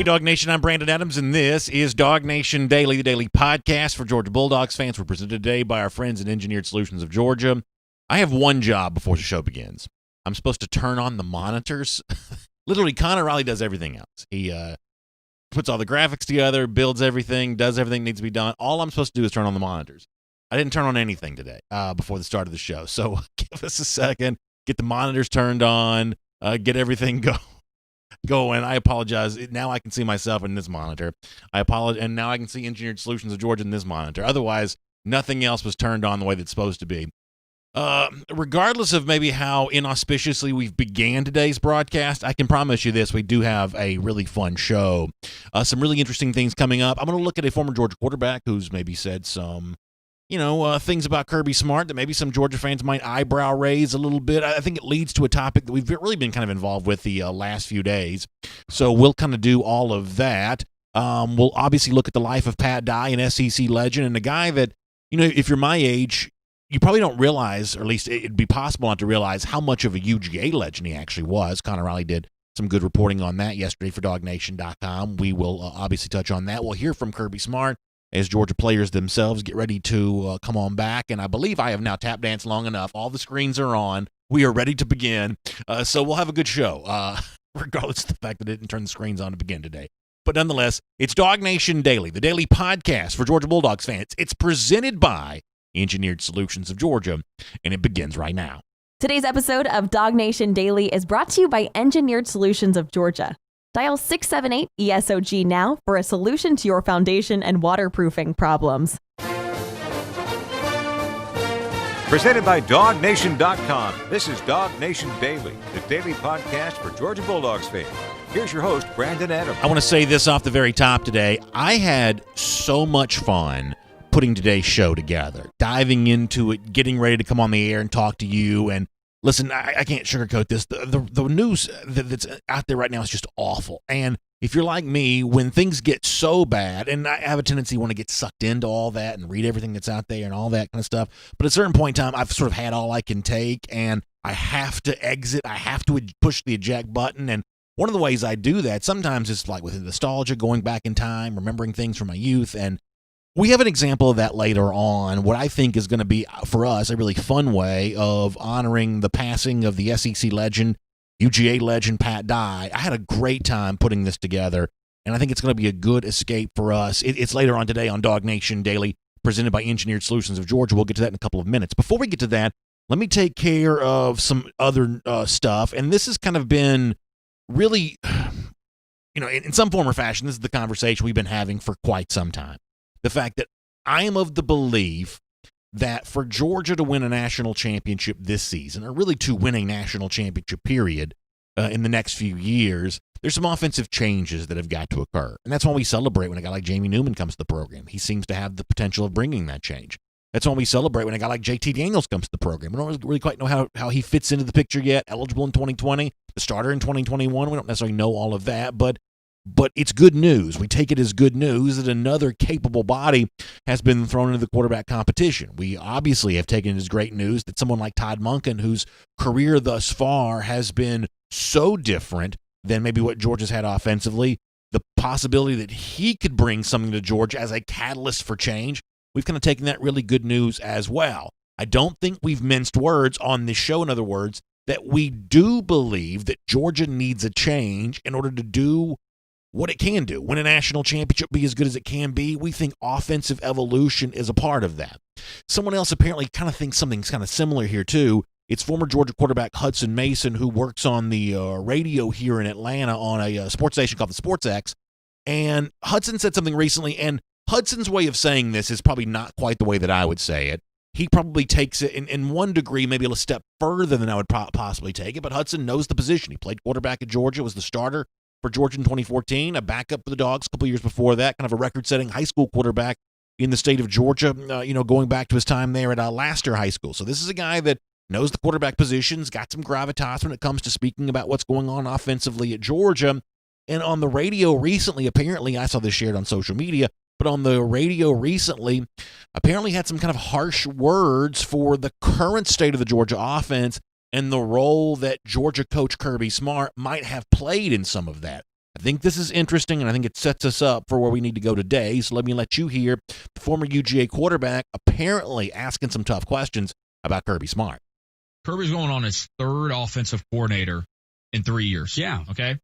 Hey, DawgNation, I'm Brandon Adams, and this is DawgNation Daily, the daily podcast for Georgia Bulldogs fans. We're presented today by our friends at Engineered Solutions of Georgia. I have one job before the show begins. I'm supposed to turn on the monitors. Literally, Connor Riley does everything else. He puts all the graphics together, builds everything, does everything that needs to be done. All I'm supposed to do is turn on the monitors. I didn't turn on anything today before the start of the show, so give us a second, get the monitors turned on, get everything going. I apologize. Now I can see myself in this monitor. I apologize, and now I can see Engineered Solutions of Georgia in this monitor. Otherwise, nothing else was turned on the way that's supposed to be. Regardless of maybe how inauspiciously we've began today's broadcast, I can promise you this: we do have a really fun show. Some really interesting things coming up. I'm going to look at a former Georgia quarterback who's maybe said some things about Kirby Smart that maybe some Georgia fans might eyebrow raise a little bit. I think it leads to a topic that we've really been kind of involved with the last few days. So we'll kind of do all of that. We'll obviously look at the life of Pat Dye, an SEC legend, and a guy that, if you're my age, you probably don't realize, or at least it'd be possible not to realize, how much of a UGA legend he actually was. Connor Riley did some good reporting on that yesterday for DawgNation.com. We will obviously touch on that. We'll hear from Kirby Smart as Georgia players themselves get ready to come on back. And I believe I have now tap danced long enough. All the screens are on. We are ready to begin. So we'll have a good show, regardless of the fact that I didn't turn the screens on to begin today. But nonetheless, it's DawgNation Daily, the daily podcast for Georgia Bulldogs fans. It's presented by Engineered Solutions of Georgia, and it begins right now. Today's episode of DawgNation Daily is brought to you by Engineered Solutions of Georgia. Dial 678-ESOG now for a solution to your foundation and waterproofing problems. Presented by DawgNation.com. This is DawgNation Daily, the daily podcast for Georgia Bulldogs fans. Here's your host, Brandon Adams. I want to say this off the very top today. I had so much fun putting today's show together, diving into it, getting ready to come on the air and talk to you. And listen, I can't sugarcoat this. The news that's out there right now is just awful. And if you're like me, when things get so bad, and I have a tendency to want to get sucked into all that and read everything that's out there and all that kind of stuff, but at a certain point in time, I've sort of had all I can take, and I have to exit. I have to push the eject button. And one of the ways I do that, sometimes it's like with nostalgia, going back in time, remembering things from my youth. And we have an example of that later on, what I think is going to be, for us, a really fun way of honoring the passing of the SEC legend, UGA legend, Pat Dye. I had a great time putting this together, and I think it's going to be a good escape for us. It's later on today on DawgNation Daily, presented by Engineered Solutions of Georgia. We'll get to that in a couple of minutes. Before we get to that, let me take care of some other stuff, and this has kind of been really, in some form or fashion, this is the conversation we've been having for quite some time. The fact that I am of the belief that for Georgia to win a national championship this season, or really to win a national championship period in the next few years, there's some offensive changes that have got to occur. And that's why we celebrate when a guy like Jamie Newman comes to the program. He seems to have the potential of bringing that change. That's why we celebrate when a guy like JT Daniels comes to the program. We don't really quite know how he fits into the picture yet. Eligible in 2020, the starter in 2021. We don't necessarily know all of that, but it's good news. We take it as good news that another capable body has been thrown into the quarterback competition. We obviously have taken it as great news that someone like Todd Monken, whose career thus far has been so different than maybe what Georgia's had offensively, the possibility that he could bring something to Georgia as a catalyst for change, we've kind of taken that really good news as well. I don't think we've minced words on this show, in other words, that we do believe that Georgia needs a change in order to do what it can do, win a national championship, be as good as it can be. We think offensive evolution is a part of that. Someone else apparently kind of thinks something's kind of similar here too. It's former Georgia quarterback Hudson Mason, who works on the radio here in Atlanta on a sports station called the Sports X. And Hudson said something recently, and Hudson's way of saying this is probably not quite the way that I would say it. He probably takes it in one degree, maybe a step further than I would possibly take it, but Hudson knows the position. He played quarterback at Georgia, was the starter for Georgia in 2014, a backup for the Dogs a couple years before that, kind of a record-setting high school quarterback in the state of Georgia, going back to his time there at Laster High School. So this is a guy that knows the quarterback positions, got some gravitas when it comes to speaking about what's going on offensively at Georgia. And on the radio recently, apparently, I saw this shared on social media, but on the radio recently, apparently had some kind of harsh words for the current state of the Georgia offense and the role that Georgia coach Kirby Smart might have played in some of that. I think this is interesting, and I think it sets us up for where we need to go today. So let me let you hear the former UGA quarterback apparently asking some tough questions about Kirby Smart. Kirby's going on his third offensive coordinator in 3 years. Yeah. Okay?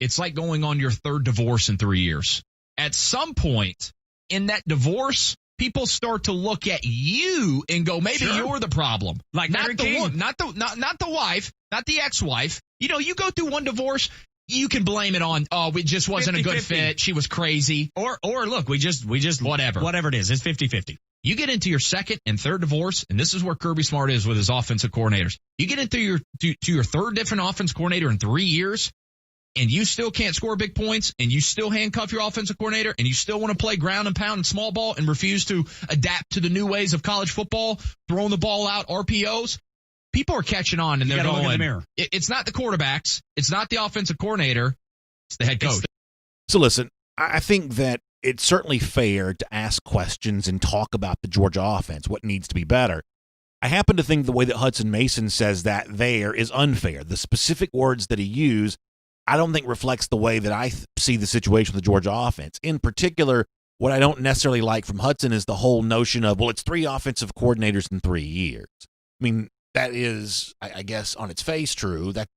It's like going on your third divorce in 3 years. At some point in that divorce, people start to look at you and go, maybe you're the problem. Like not Larry the King. one, not the wife, not the ex-wife. You know, you go through one divorce, you can blame it on, it just wasn't 50-50. a good fit. She was crazy. Or look, we just whatever it is, it's 50-50. You get into your second and third divorce, and this is where Kirby Smart is with his offensive coordinators. You get into your third different offense coordinator in 3 years, and you still can't score big points, and you still handcuff your offensive coordinator, and you still want to play ground and pound and small ball and refuse to adapt to the new ways of college football, throwing the ball out, RPOs. People are catching on, and they're gotta going, look in the mirror. It's not the quarterbacks. It's not the offensive coordinator. It's the head coach. So listen, I think that it's certainly fair to ask questions and talk about the Georgia offense, what needs to be better. I happen to think the way that Hudson Mason says that there is unfair. The specific words that he used, I don't think reflects the way that I see the situation with the Georgia offense. In particular, what I don't necessarily like from Hudson is the whole notion of, well, it's 3 offensive coordinators in 3 years. I mean, that is, I guess, on its face true. That,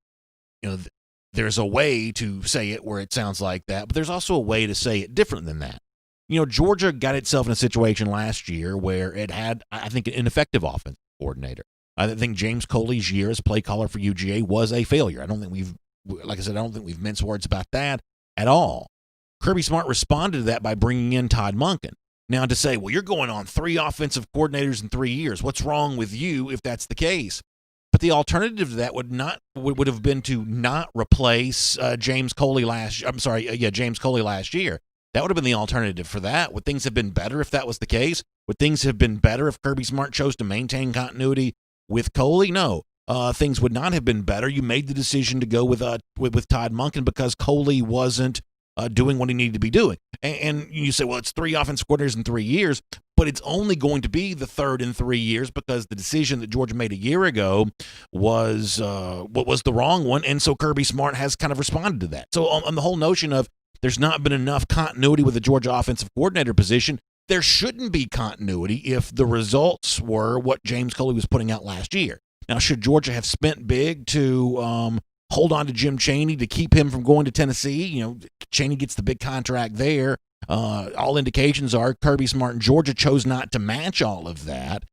there's a way to say it where it sounds like that, but there's also a way to say it different than that. Georgia got itself in a situation last year where it had, I think, an ineffective offensive coordinator. I think James Coley's year as play caller for UGA was a failure. I don't think we've minced words about that at all. Kirby Smart responded to that by bringing in Todd Monken. Now, to say, well, you're going on 3 offensive coordinators in 3 years. What's wrong with you if that's the case? But the alternative to that would have been to not replace James Coley last year. That would have been the alternative for that. Would things have been better if that was the case? Would things have been better if Kirby Smart chose to maintain continuity with Coley? No. Things would not have been better. You made the decision to go with Todd Monken because Coley wasn't doing what he needed to be doing. And you say, well, it's 3 offensive coordinators in 3 years, but it's only going to be the third in 3 years because the decision that Georgia made a year ago was the wrong one, and so Kirby Smart has kind of responded to that. So on the whole notion of there's not been enough continuity with the Georgia offensive coordinator position, there shouldn't be continuity if the results were what James Coley was putting out last year. Now, should Georgia have spent big to hold on to Jim Chaney to keep him from going to Tennessee? Chaney gets the big contract there. All indications are Kirby Smart and Georgia chose not to match all of that.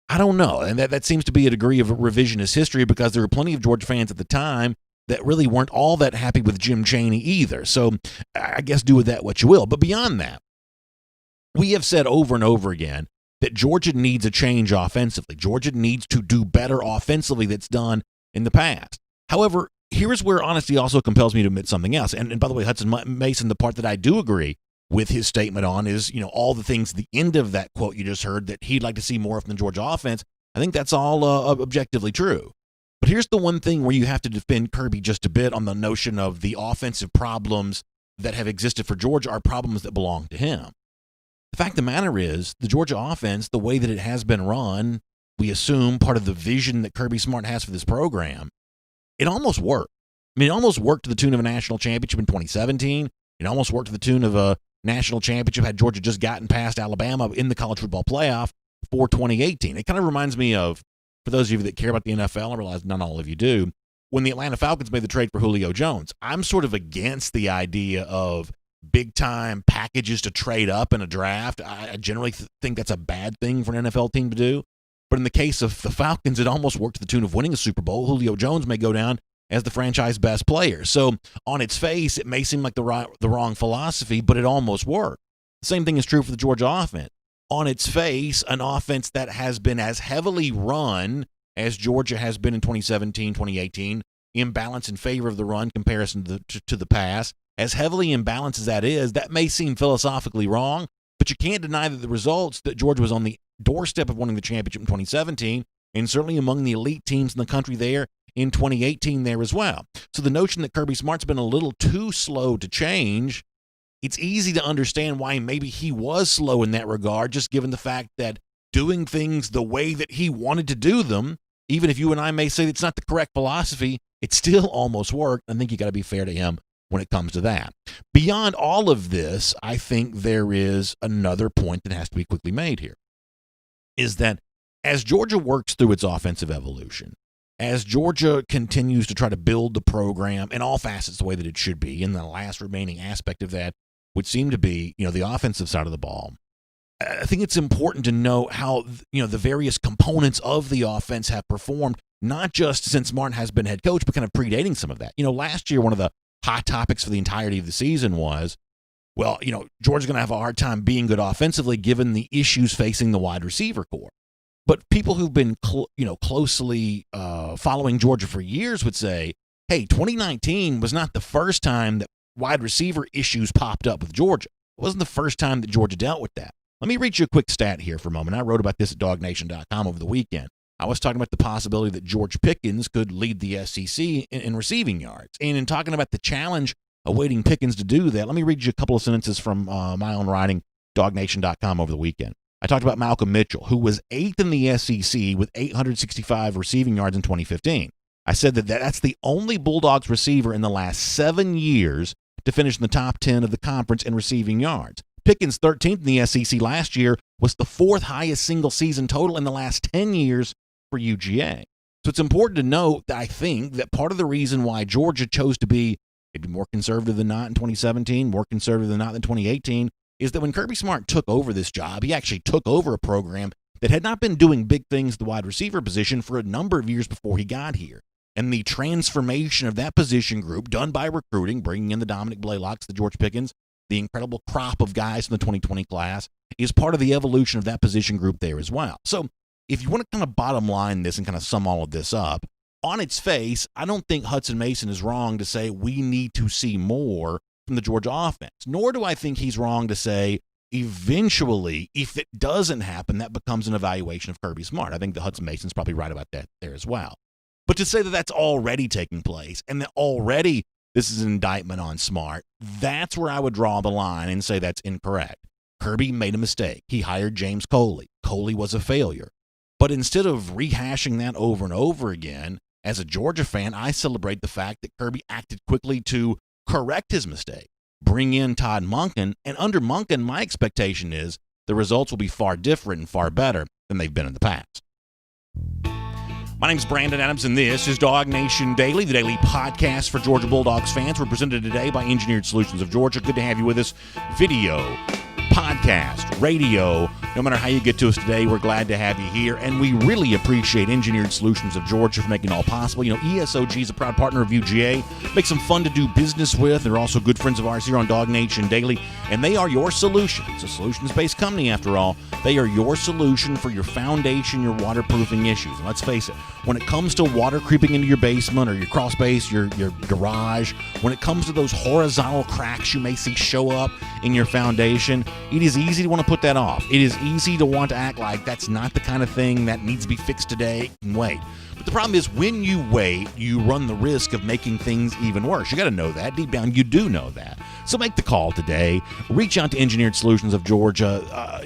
I don't know. And that seems to be a degree of revisionist history because there were plenty of Georgia fans at the time that really weren't all that happy with Jim Chaney either. So I guess do with that what you will. But beyond that, we have said over and over again that Georgia needs a change offensively. Georgia needs to do better offensively that's done in the past. However, here's where honesty also compels me to admit something else. And by the way, Hudson Mason, the part that I do agree with his statement on is, all the things, the end of that quote you just heard, that he'd like to see more of from the Georgia offense. I think that's all objectively true. But here's the one thing where you have to defend Kirby just a bit on the notion of the offensive problems that have existed for Georgia are problems that belong to him. The fact of the matter is, the Georgia offense, the way that it has been run, we assume part of the vision that Kirby Smart has for this program, it almost worked. I mean, it almost worked to the tune of a national championship in 2017. It almost worked to the tune of a national championship had Georgia just gotten past Alabama in the college football playoff for 2018. It kind of reminds me of, for those of you that care about the NFL, I realize not all of you do, when the Atlanta Falcons made the trade for Julio Jones. I'm sort of against the idea of big-time packages to trade up in a draft. I generally think that's a bad thing for an NFL team to do. But in the case of the Falcons, it almost worked to the tune of winning a Super Bowl. Julio Jones may go down as the franchise best player. So on its face, it may seem like the wrong philosophy, but it almost worked. The same thing is true for the Georgia offense. On its face, an offense that has been as heavily run as Georgia has been in 2017, 2018, imbalance in favor of the run comparison to the pass, as heavily imbalanced as that is, that may seem philosophically wrong, but you can't deny that the results that Georgia was on the doorstep of winning the championship in 2017, and certainly among the elite teams in the country there in 2018 there as well. So the notion that Kirby Smart's been a little too slow to change, it's easy to understand why maybe he was slow in that regard, just given the fact that doing things the way that he wanted to do them, even if you and I may say it's not the correct philosophy, it still almost worked. I think you got to be fair to him when it comes to that. Beyond all of this, I think there is another point that has to be quickly made here, is that as Georgia works through its offensive evolution, as Georgia continues to try to build the program in all facets the way that it should be, and the last remaining aspect of that would seem to be, the offensive side of the ball, I think it's important to know how, the various components of the offense have performed, not just since Martin has been head coach, but kind of predating some of that. Last year, one of the hot topics for the entirety of the season was, Georgia's going to have a hard time being good offensively given the issues facing the wide receiver core. But people who've been, closely following Georgia for years would say, hey, 2019 was not the first time that wide receiver issues popped up with Georgia. It wasn't the first time that Georgia dealt with that. Let me read you a quick stat here for a moment. I wrote about this at DawgNation.com over the weekend. I was talking about the possibility that George Pickens could lead the SEC in receiving yards. And in talking about the challenge awaiting Pickens to do that, let me read you a couple of sentences from my own writing, DawgNation.com over the weekend. I talked about Malcolm Mitchell, who was 8th in the SEC with 865 receiving yards in 2015. I said that's the only Bulldogs receiver in the last 7 years to finish in the top 10 of the conference in receiving yards. Pickens, 13th in the SEC last year, was the 4th highest single-season total in the last 10 years for UGA. So it's important to note that I think that part of the reason why Georgia chose to be maybe more conservative than not in 2017, more conservative than not in 2018, is that when Kirby Smart took over this job, he actually took over a program that had not been doing big things at the wide receiver position for a number of years before he got here. And the transformation of that position group done by recruiting, bringing in the Dominic Blaylocks, the George Pickens, the incredible crop of guys from the 2020 class, is part of the evolution of that position group there as well. So if you want to kind of bottom line this and kind of sum all of this up, on its face, I don't think Hudson Mason is wrong to say we need to see more from the Georgia offense, nor do I think he's wrong to say eventually, if it doesn't happen, that becomes an evaluation of Kirby Smart. I think that Hudson Mason's probably right about that there as well. But to say that that's already taking place and that already this is an indictment on Smart, that's where I would draw the line and say that's incorrect. Kirby made a mistake. He hired James Coley. Coley was a failure. But instead of rehashing that over and over again, as a Georgia fan, I celebrate the fact that Kirby acted quickly to correct his mistake, bring in Todd Monken, and under Monken, my expectation is the results will be far different and far better than they've been in the past. My name's Brandon Adams, and this is DawgNation Daily, the daily podcast for Georgia Bulldogs fans. We're presented today by Engineered Solutions of Georgia. Good to have you with us. Video, podcast, radio, no matter how you get to us today, we're glad to have you here, and we really appreciate Engineered Solutions of Georgia for making it all possible. ESOG is a proud partner of UGA, makes them fun to do business with. They're also good friends of ours here on DawgNation Daily, and they are your solution. It's a solutions-based company, after all. They are your solution for your foundation, your waterproofing issues. And let's face it, when it comes to water creeping into your basement or your crawl space, your garage, when it comes to those horizontal cracks you may see show up in your foundation, it is easy to want to put that off. It is easy to want to act like that's not the kind of thing that needs to be fixed today. It can wait. But the problem is when you wait, you run the risk of making things even worse. You got to know that. Deep down, you do know that. So make the call today. Reach out to Engineered Solutions of Georgia.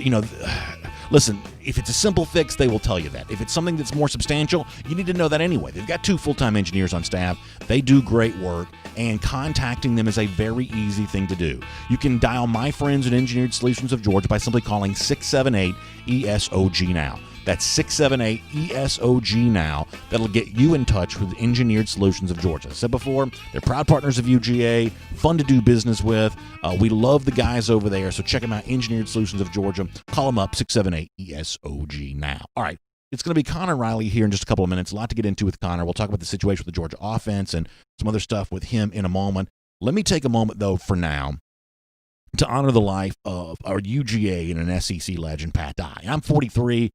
Listen, if it's a simple fix, they will tell you that. If it's something that's more substantial, you need to know that anyway. They've got 2 full-time engineers on staff. They do great work, and contacting them is a very easy thing to do. You can dial my friends at Engineered Solutions of Georgia by simply calling 678-ESOG now. That's 678-ESOG now. That'll get you in touch with Engineered Solutions of Georgia. As I said before, they're proud partners of UGA, fun to do business with. We love the guys over there, so check them out, Engineered Solutions of Georgia. Call them up, 678-ESOG now. All right, it's going to be Connor Riley here in just a couple of minutes. A lot to get into with Connor. We'll talk about the situation with the Georgia offense and some other stuff with him in a moment. Let me take a moment, though, for now, to honor the life of our UGA and an SEC legend, Pat Dye. I'm 43.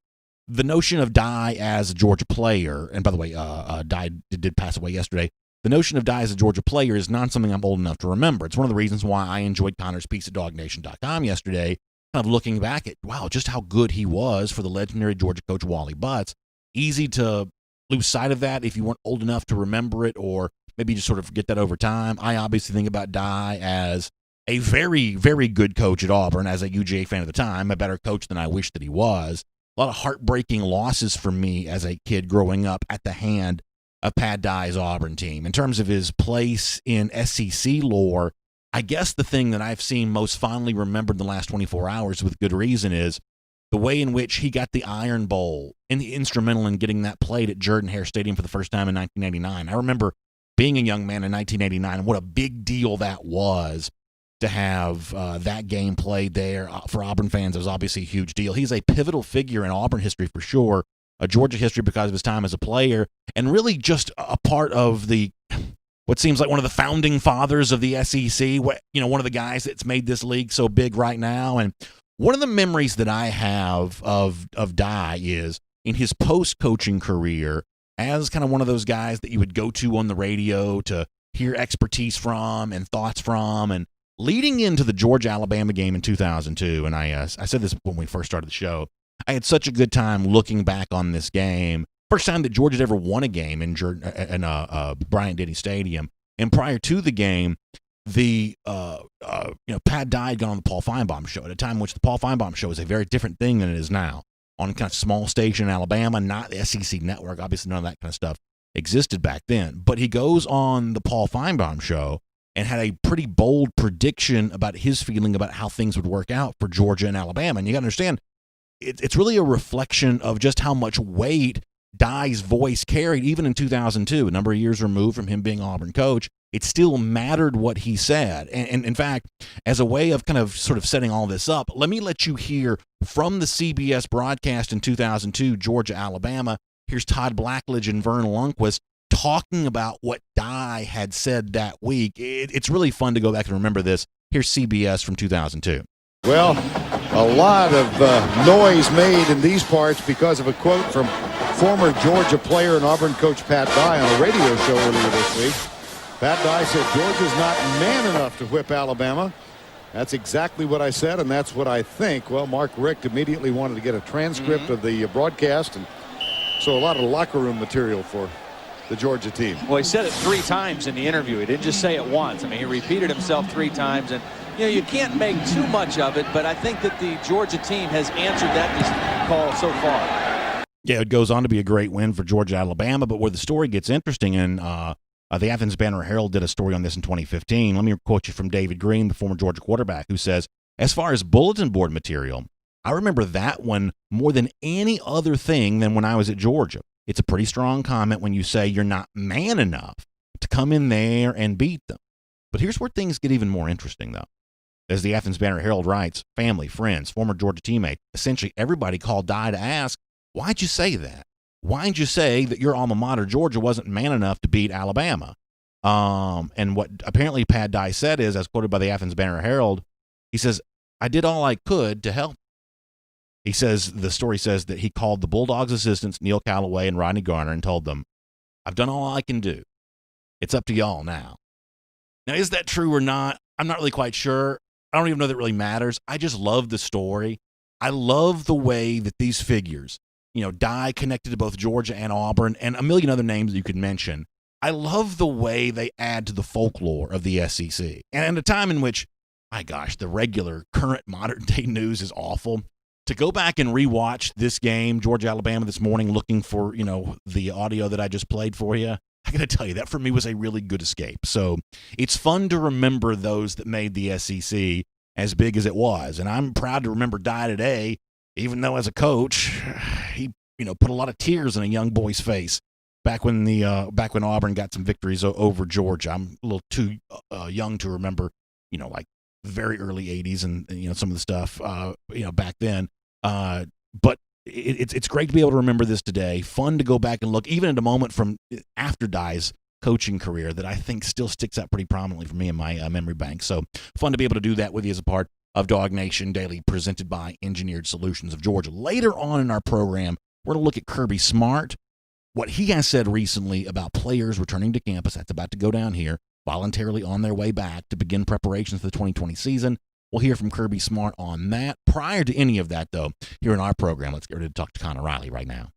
The notion of Dye as a Georgia player, and by the way, Dye did pass away yesterday. The notion of Dye as a Georgia player is not something I'm old enough to remember. It's one of the reasons why I enjoyed Connor's piece at DawgNation.com yesterday, kind of looking back at, wow, just how good he was for the legendary Georgia coach Wally Butts. Easy to lose sight of that if you weren't old enough to remember it, or maybe just sort of forget that over time. I obviously think about Dye as a very, very good coach at Auburn, as a UGA fan at the time, a better coach than I wish that he was. A lot of heartbreaking losses for me as a kid growing up at the hand of Pat Dye's Auburn team. In terms of his place in SEC lore, I guess the thing that I've seen most fondly remembered in the last 24 hours with good reason is the way in which he got the Iron Bowl and the instrumental in getting that played at Jordan-Hare Stadium for the first time in 1989. I remember being a young man in 1989 and what a big deal that was to have that game played there. For Auburn fans, it was obviously a huge deal. He's a pivotal figure in Auburn history for sure, a Georgia history because of his time as a player, and really just a part of what seems like one of the founding fathers of the SEC, one of the guys that's made this league so big right now. And one of the memories that I have of Dye is in his post-coaching career as kind of one of those guys that you would go to on the radio to hear expertise from and thoughts from, and leading into the Georgia-Alabama game in 2002, and I said this when we first started the show, I had such a good time looking back on this game. First time that Georgia had ever won a game in Bryant-Denny Stadium. And prior to the game, Pat Dye had gone on the Paul Feinbaum show at a time in which the Paul Feinbaum show is a very different thing than it is now. On a kind of small station in Alabama, not the SEC network. Obviously, none of that kind of stuff existed back then. But he goes on the Paul Feinbaum show and had a pretty bold prediction about his feeling about how things would work out for Georgia and Alabama. And you got to understand, it's really a reflection of just how much weight Dye's voice carried, even in 2002, a number of years removed from him being Auburn coach. It still mattered what he said. And in fact, as a way of kind of sort of setting all this up, let me let you hear from the CBS broadcast in 2002, Georgia-Alabama. Here's Todd Blackledge and Vern Lundquist talking about what Dye had said that week. It's really fun to go back and remember this. Here's CBS from 2002. Well, a lot of noise made in these parts because of a quote from former Georgia player and Auburn coach Pat Dye on a radio show earlier this week. Pat Dye said Georgia's not man enough to whip Alabama. That's exactly what I said, and that's what I think. Well, Mark Richt immediately wanted to get a transcript of the broadcast, and so a lot of locker room material for the Georgia team. Well, he said it 3 times in the interview. He didn't just say it once. I mean, he repeated himself 3 times, and you can't make too much of it, but I think that the Georgia team has answered that call so far. Yeah, it goes on to be a great win for Georgia-Alabama, but where the story gets interesting, and the Athens Banner-Herald did a story on this in 2015. Let me quote you from David Green, the former Georgia quarterback, who says, as far as bulletin board material, I remember that one more than any other thing than when I was at Georgia. It's a pretty strong comment when you say you're not man enough to come in there and beat them. But here's where things get even more interesting, though. As the Athens Banner-Herald writes, family, friends, former Georgia teammate, essentially everybody called Dye to ask, why'd you say that? Why'd you say that your alma mater, Georgia, wasn't man enough to beat Alabama? And what apparently Pat Dye said is, as quoted by the Athens Banner-Herald, he says, I did all I could to help. He says, the story says that he called the Bulldogs assistants, Neil Callaway and Rodney Garner, and told them, I've done all I can do. It's up to y'all now. Now, is that true or not? I'm not really quite sure. I don't even know that it really matters. I just love the story. I love the way that these figures, Dye connected to both Georgia and Auburn and a million other names that you could mention. I love the way they add to the folklore of the SEC. And at a time in which, my gosh, the regular current modern day news is awful. To go back and rewatch this game, Georgia-Alabama this morning, looking for, the audio that I just played for you, I got to tell you, that for me was a really good escape. So it's fun to remember those that made the SEC as big as it was. And I'm proud to remember Dye today, even though as a coach, he, put a lot of tears in a young boy's face back when Auburn got some victories over Georgia. I'm a little too young to remember, like very early 80s and, some of the stuff, back then. But it's great to be able to remember this today. Fun to go back and look, even at a moment from after Dye's coaching career that I think still sticks out pretty prominently for me in my memory bank. So fun to be able to do that with you as a part of DawgNation Daily, presented by Engineered Solutions of Georgia. Later on in our program, we're going to look at Kirby Smart, what he has said recently about players returning to campus. That's about to go down here, voluntarily on their way back to begin preparations for the 2020 season. We'll hear from Kirby Smart on that. Prior to any of that, though, here in our program, let's get ready to talk to Connor Riley right now.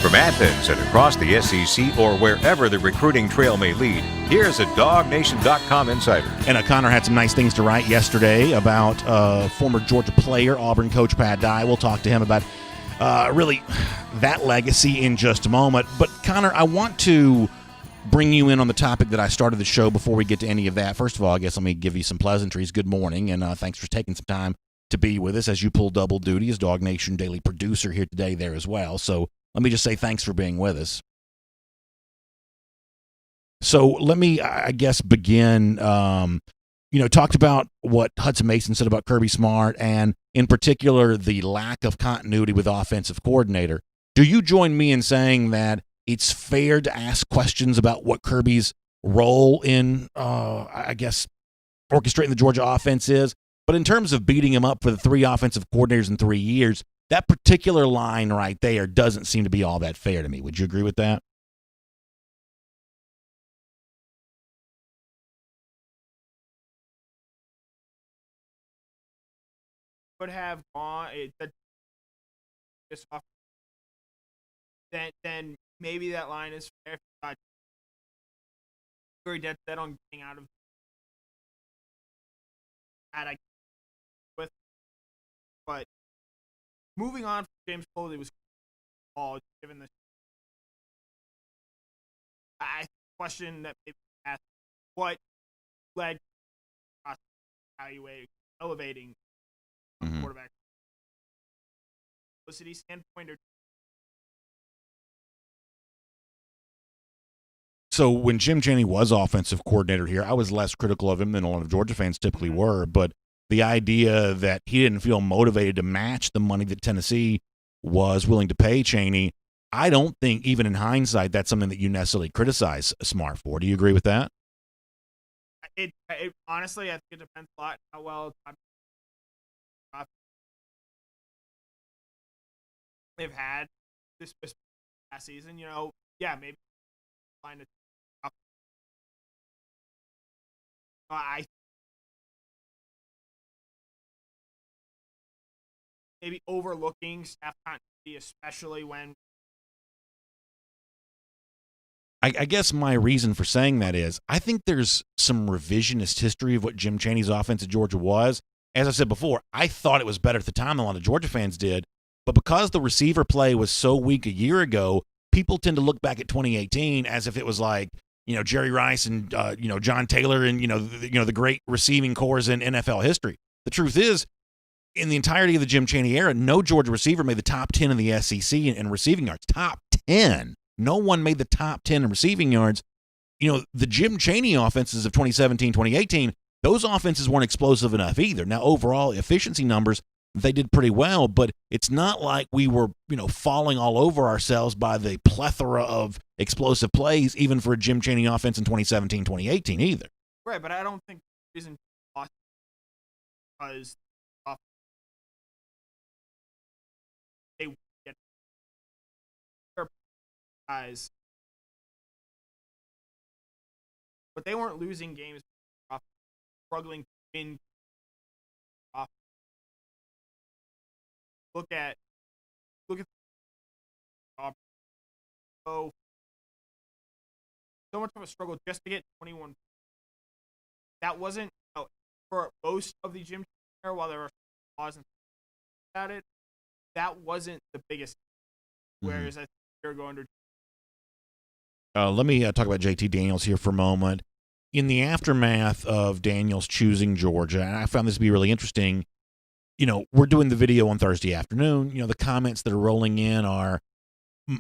From Athens and across the SEC or wherever the recruiting trail may lead, here's a DawgNation.com insider. And Connor had some nice things to write yesterday about former Georgia player, Auburn coach Pat Dye. We'll talk to him about really that legacy in just a moment. But, Connor, I want to bring you in on the topic that I started the show before we get to any of that. First of all, I guess let me give you some pleasantries. Good morning, and thanks for taking some time to be with us as you pull double duty as DawgNation Daily producer here today there as well. So let me just say thanks for being with us. So let me, I guess, begin, talked about what Hudson Mason said about Kirby Smart and, in particular, the lack of continuity with offensive coordinator. Do you join me in saying that it's fair to ask questions about what Kirby's role in, orchestrating the Georgia offense is? But in terms of beating him up for the 3 offensive coordinators in 3 years, that particular line right there doesn't seem to be all that fair to me. Would you agree with that? Would have gone this off, then maybe that line is fair. Very dead set on getting out of that. I with, but moving on from James Foley was all given the question that maybe asked what led us elevating quarterback publicity standpoint. So when Jim Chaney was offensive coordinator here, I was less critical of him than a lot of Georgia fans typically were. But the idea that he didn't feel motivated to match the money that Tennessee was willing to pay Chaney, I don't think, even in hindsight, that's something that you necessarily criticize Smart for. Do you agree with that? It honestly, I think it depends a lot how well they've had this past season. Maybe find it. I maybe overlooking staff continuity, especially when. I guess my reason for saying that is I think there's some revisionist history of what Jim Chaney's offense at Georgia was. As I said before, I thought it was better at the time than a lot of Georgia fans did. But because the receiver play was so weak a year ago, people tend to look back at 2018 as if it was like, Jerry Rice and, John Taylor and, the great receiving cores in NFL history. The truth is, in the entirety of the Jim Chaney era, no Georgia receiver made the top 10 in the SEC in receiving yards. Top 10. No one made the top 10 in receiving yards. The Jim Chaney offenses of 2017, 2018, those offenses weren't explosive enough either. Now, overall efficiency numbers, they did pretty well, but it's not like we were, falling all over ourselves by the plethora of explosive plays, even for a Jim Chaney offense in 2017, 2018 either. Right, but I don't think the reason because they get guys, but they weren't losing games, struggling to win. Look at so much of a struggle just to get 21. That wasn't for most of the Jim era, while there were flaws and about it. That wasn't the biggest. Whereas I think they're going to. Let me talk about JT Daniels here for a moment. In the aftermath of Daniels choosing Georgia, and I found this to be really interesting. We're doing the video on Thursday afternoon. The comments that are rolling in are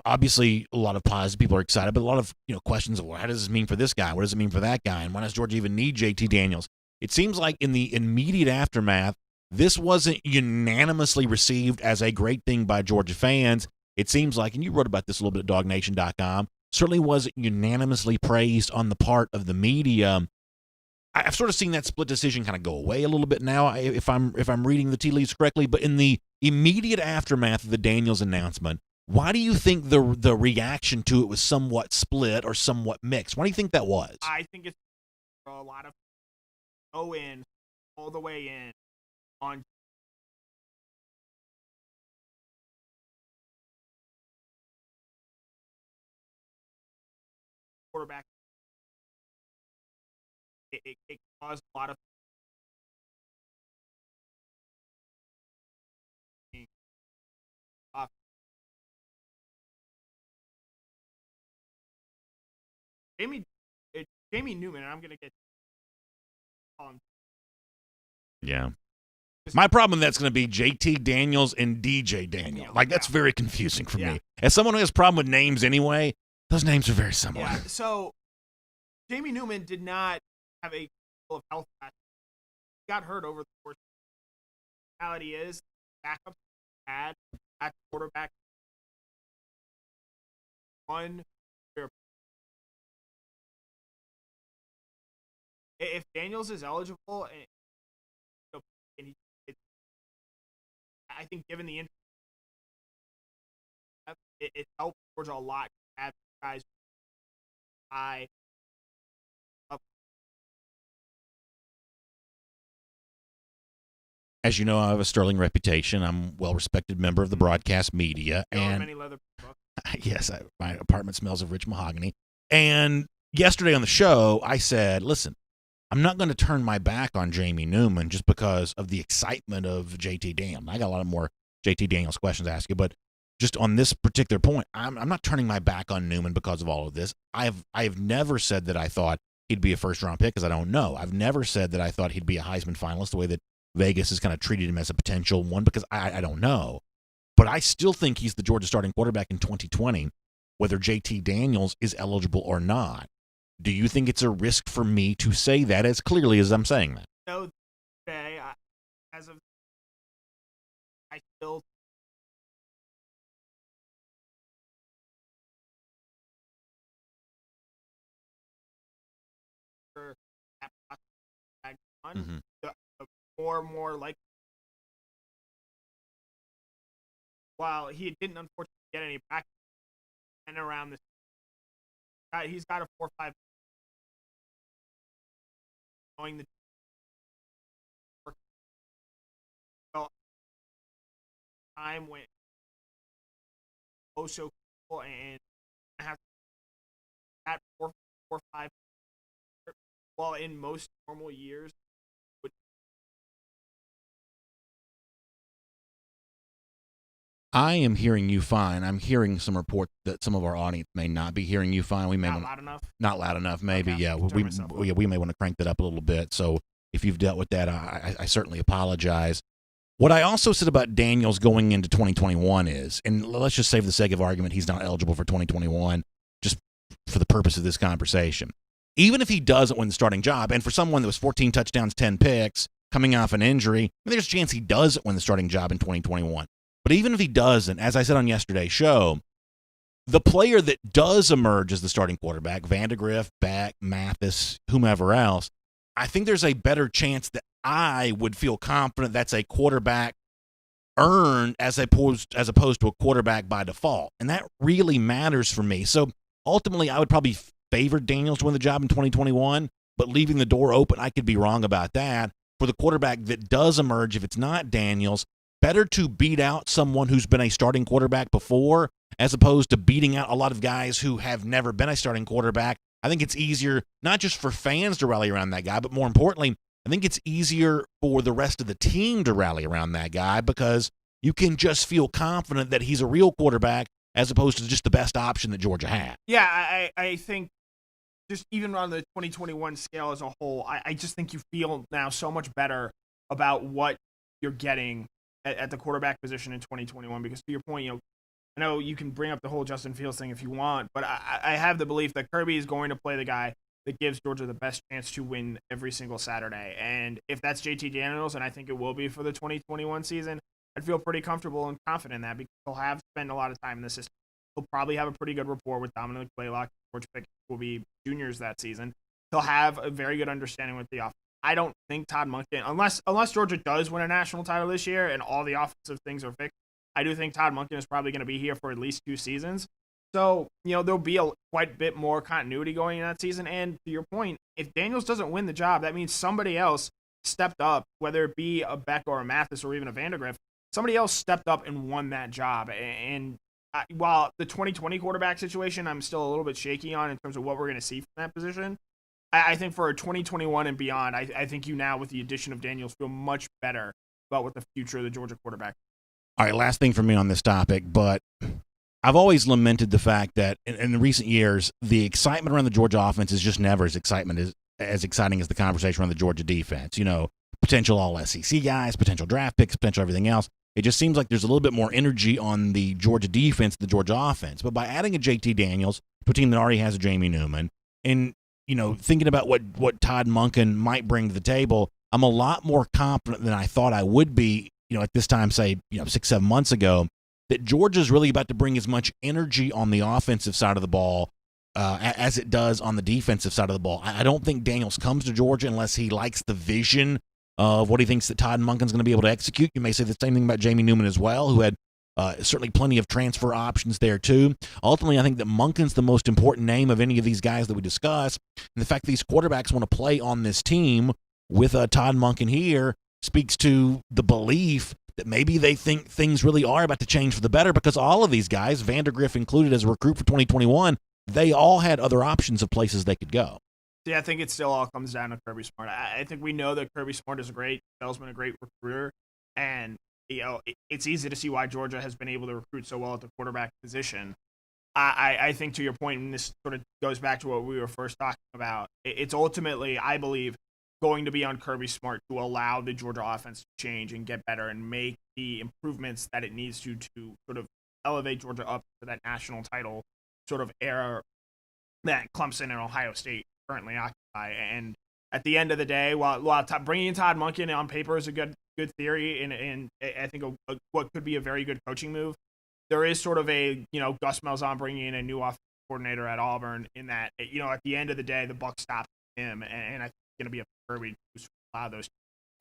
obviously a lot of positive. People are excited, but a lot of questions of, well, how does this mean for this guy? What does it mean for that guy? And why does Georgia even need JT Daniels? It seems like in the immediate aftermath, this wasn't unanimously received as a great thing by Georgia fans. It seems like, and you wrote about this a little bit at DawgNation.com, certainly wasn't unanimously praised on the part of the media. I've sort of seen that split decision kind of go away a little bit now, if I'm reading the tea leaves correctly. But in the immediate aftermath of the Daniels announcement, why do you think the reaction to it was somewhat split or somewhat mixed? Why do you think that was? I think it's a lot of go in all the way in on quarterback. It caused a lot of Jamie Newman, and I'm going to get on. Yeah. My problem that's going to be JT Daniels and DJ Daniel. Like, that's very confusing for me. As someone who has a problem with names anyway, those names are very similar. Yeah. So, Jamie Newman did not have a couple of health matches. He got hurt over the course. The reality is, backup had at quarterback one year. If Daniels is eligible, and I think given the injury, it helped Georgia a lot to have guys high up. As you know, I have a sterling reputation. I'm a well-respected member of the broadcast media. And many leather books. Yes, my apartment smells of rich mahogany. And yesterday on the show, I said, listen, I'm not going to turn my back on Jamie Newman just because of the excitement of JT Daniels. I got a lot more JT Daniels questions to ask you, but just on this particular point, I'm not turning my back on Newman because of all of this. I have never said that I thought he'd be a first-round pick because I don't know. I've never said that I thought he'd be a Heisman finalist the way that Vegas has kind of treated him as a potential one because I don't know. But I still think he's the Georgia starting quarterback in 2020, whether JT Daniels is eligible or not. Do you think it's a risk for me to say that as clearly as I'm saying that? No, today, as of I still the more and more like while he didn't unfortunately get any practice and around this, he's got a 4-5 knowing the time when so cool and have that 4-5 while in most normal years would. I am hearing you fine. I'm hearing some reports that some of our audience may not be hearing you fine. We may Not loud enough. Not loud enough, maybe. Okay, Yeah, we we may want to crank that up a little bit. So if you've dealt with that, I certainly apologize. What I also said about Daniels going into 2021 is, and let's just say for the sake of argument, he's not eligible for 2021, just for the purpose of this conversation. Even if he doesn't win the starting job, and for someone that was 14 touchdowns, 10 picks, coming off an injury, there's a chance he doesn't win the starting job in 2021. But even if he doesn't, as I said on yesterday's show, the player that does emerge as the starting quarterback, Vandegrift, Beck, Mathis, whomever else, I think there's a better chance that I would feel confident that's a quarterback earned as opposed to a quarterback by default. And that really matters for me. So ultimately, I would probably favor Daniels to win the job in 2021, but leaving the door open, I could be wrong about that. For the quarterback that does emerge, if it's not Daniels, better to beat out someone who's been a starting quarterback before as opposed to beating out a lot of guys who have never been a starting quarterback. I think it's easier, not just for fans to rally around that guy, but more importantly, I think it's easier for the rest of the team to rally around that guy because you can just feel confident that he's a real quarterback as opposed to just the best option that Georgia had. Yeah, I think just even on the 2021 scale as a whole, I just think you feel now so much better about what you're getting at the quarterback position in 2021 because to your point, I know you can bring up the whole Justin Fields thing if you want, but I have the belief that Kirby is going to play the guy that gives Georgia the best chance to win every single Saturday. And if that's JT Daniels, and I think it will be for the 2021 season, I'd feel pretty comfortable and confident in that because he'll have spent a lot of time in the system. He'll probably have a pretty good rapport with Dominic Blaylock. George Pickett will be juniors that season. He'll have a very good understanding with the offense. I don't think Todd Monken, unless Georgia does win a national title this year and all the offensive things are fixed, I do think Todd Monken is probably going to be here for at least 2 seasons. So, there'll be quite a bit more continuity going in that season. And to your point, if Daniels doesn't win the job, that means somebody else stepped up, whether it be a Beck or a Mathis or even a Vandegrift, somebody else stepped up and won that job. And while the 2020 quarterback situation, I'm still a little bit shaky on in terms of what we're going to see from that position, I think for 2021 and beyond, I think you now, with the addition of Daniels, feel much better about what the future of the Georgia quarterback. All right, last thing for me on this topic, but I've always lamented the fact that in the recent years, the excitement around the Georgia offense is just never as exciting as the conversation around the Georgia defense. Potential all-SEC guys, potential draft picks, potential everything else. It just seems like there's a little bit more energy on the Georgia defense than the Georgia offense. But by adding a JT Daniels to a team that already has a Jamie Newman, and thinking about what Todd Monken might bring to the table, I'm a lot more confident than I thought I would be, at this time, say, 6-7 months ago, that Georgia's really about to bring as much energy on the offensive side of the ball as it does on the defensive side of the ball. I don't think Daniels comes to Georgia unless he likes the vision of what he thinks that Todd Monken's going to be able to execute. You may say the same thing about Jamie Newman as well, who had certainly plenty of transfer options there too. Ultimately, I think that Monken's the most important name of any of these guys that we discuss. And the fact that these quarterbacks want to play on this team with Todd Monken here speaks to the belief that maybe they think things really are about to change for the better, because all of these guys, Vandergriff included as a recruit for 2021, they all had other options of places they could go. Yeah, I think it still all comes down to Kirby Smart. I think we know that Kirby Smart is a great salesman, a great recruiter, and it's easy to see why Georgia has been able to recruit so well at the quarterback position. I think, to your point, and this sort of goes back to what we were first talking about, it's ultimately, I believe, going to be on Kirby Smart to allow the Georgia offense to change and get better and make the improvements that it needs to sort of elevate Georgia up to that national title sort of era that Clemson and Ohio State currently occupy. And at the end of the day, while bringing in Todd Monken on paper is a good theory, and I think what could be a very good coaching move, there is sort of a, Gus Malzahn bringing in a new offensive coordinator at Auburn, in that, at the end of the day, the buck stops with him, and I think it's going to be a Kirby to allow those to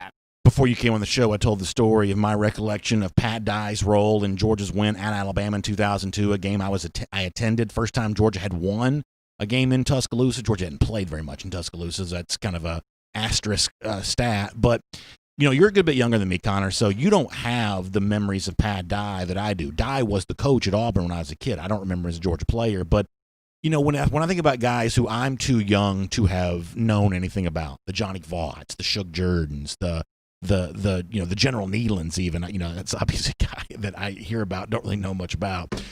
happen. Before you came on the show, I told the story of my recollection of Pat Dye's role in Georgia's win at Alabama in 2002, a game I attended. First time Georgia had won a game in Tuscaloosa. Georgia hadn't played very much in Tuscaloosa, so that's kind of a asterisk stat. But, you're a good bit younger than me, Connor, so you don't have the memories of Pat Dye that I do. Dye was the coach at Auburn when I was a kid. I don't remember as a Georgia player, but when I think about guys who I'm too young to have known anything about, the Johnny Vaught's, the Shug Jordans, the General Nealons, even, that's obviously a guy that I hear about, don't really know much about.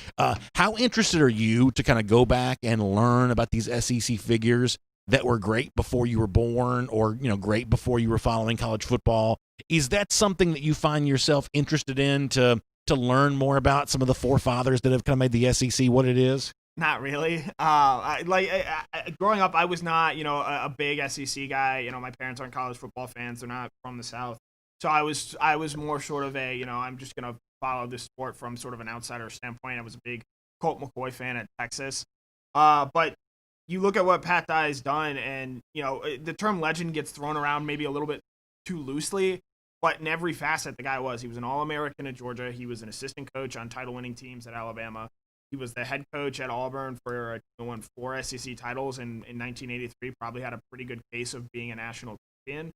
How interested are you to kind of go back and learn about these SEC figures that were great before you were born, or, great before you were following college football? Is that something that you find yourself interested in to learn more about some of the forefathers that have kind of made the SEC what it is? Not really. Growing up, I was not, a big SEC guy. My parents aren't college football fans. They're not from the South. So I was more sort of a, I'm just going to follow this sport from sort of an outsider standpoint. I was a big Colt McCoy fan at Texas. But you look at what Pat Dye's done, and, the term legend gets thrown around maybe a little bit too loosely, but in every facet, the guy was. He was an All-American at Georgia. He was an assistant coach on title-winning teams at Alabama. He was the head coach at Auburn for won 4 SEC titles in 1983. Probably had a pretty good case of being a national champion.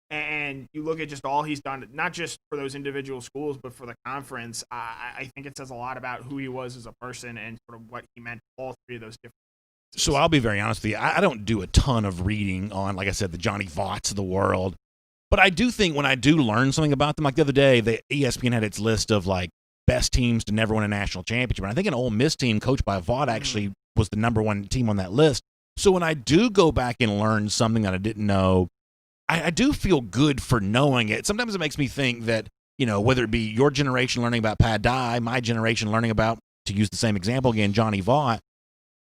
And you look at just all he's done, not just for those individual schools, but for the conference. I think it says a lot about who he was as a person and sort of what he meant to all three of those different. So I'll be very honest with you. I don't do a ton of reading on, like I said, the Johnny Vaught's of the world. But I do think when I do learn something about them, like the other day, the ESPN had its list of best teams to never win a national championship. And I think an Ole Miss team coached by Vaught actually was the number one team on that list. So when I do go back and learn something that I didn't know, I do feel good for knowing it. Sometimes it makes me think that, whether it be your generation learning about Pat Dye, my generation learning about, to use the same example again, Johnny Vaught,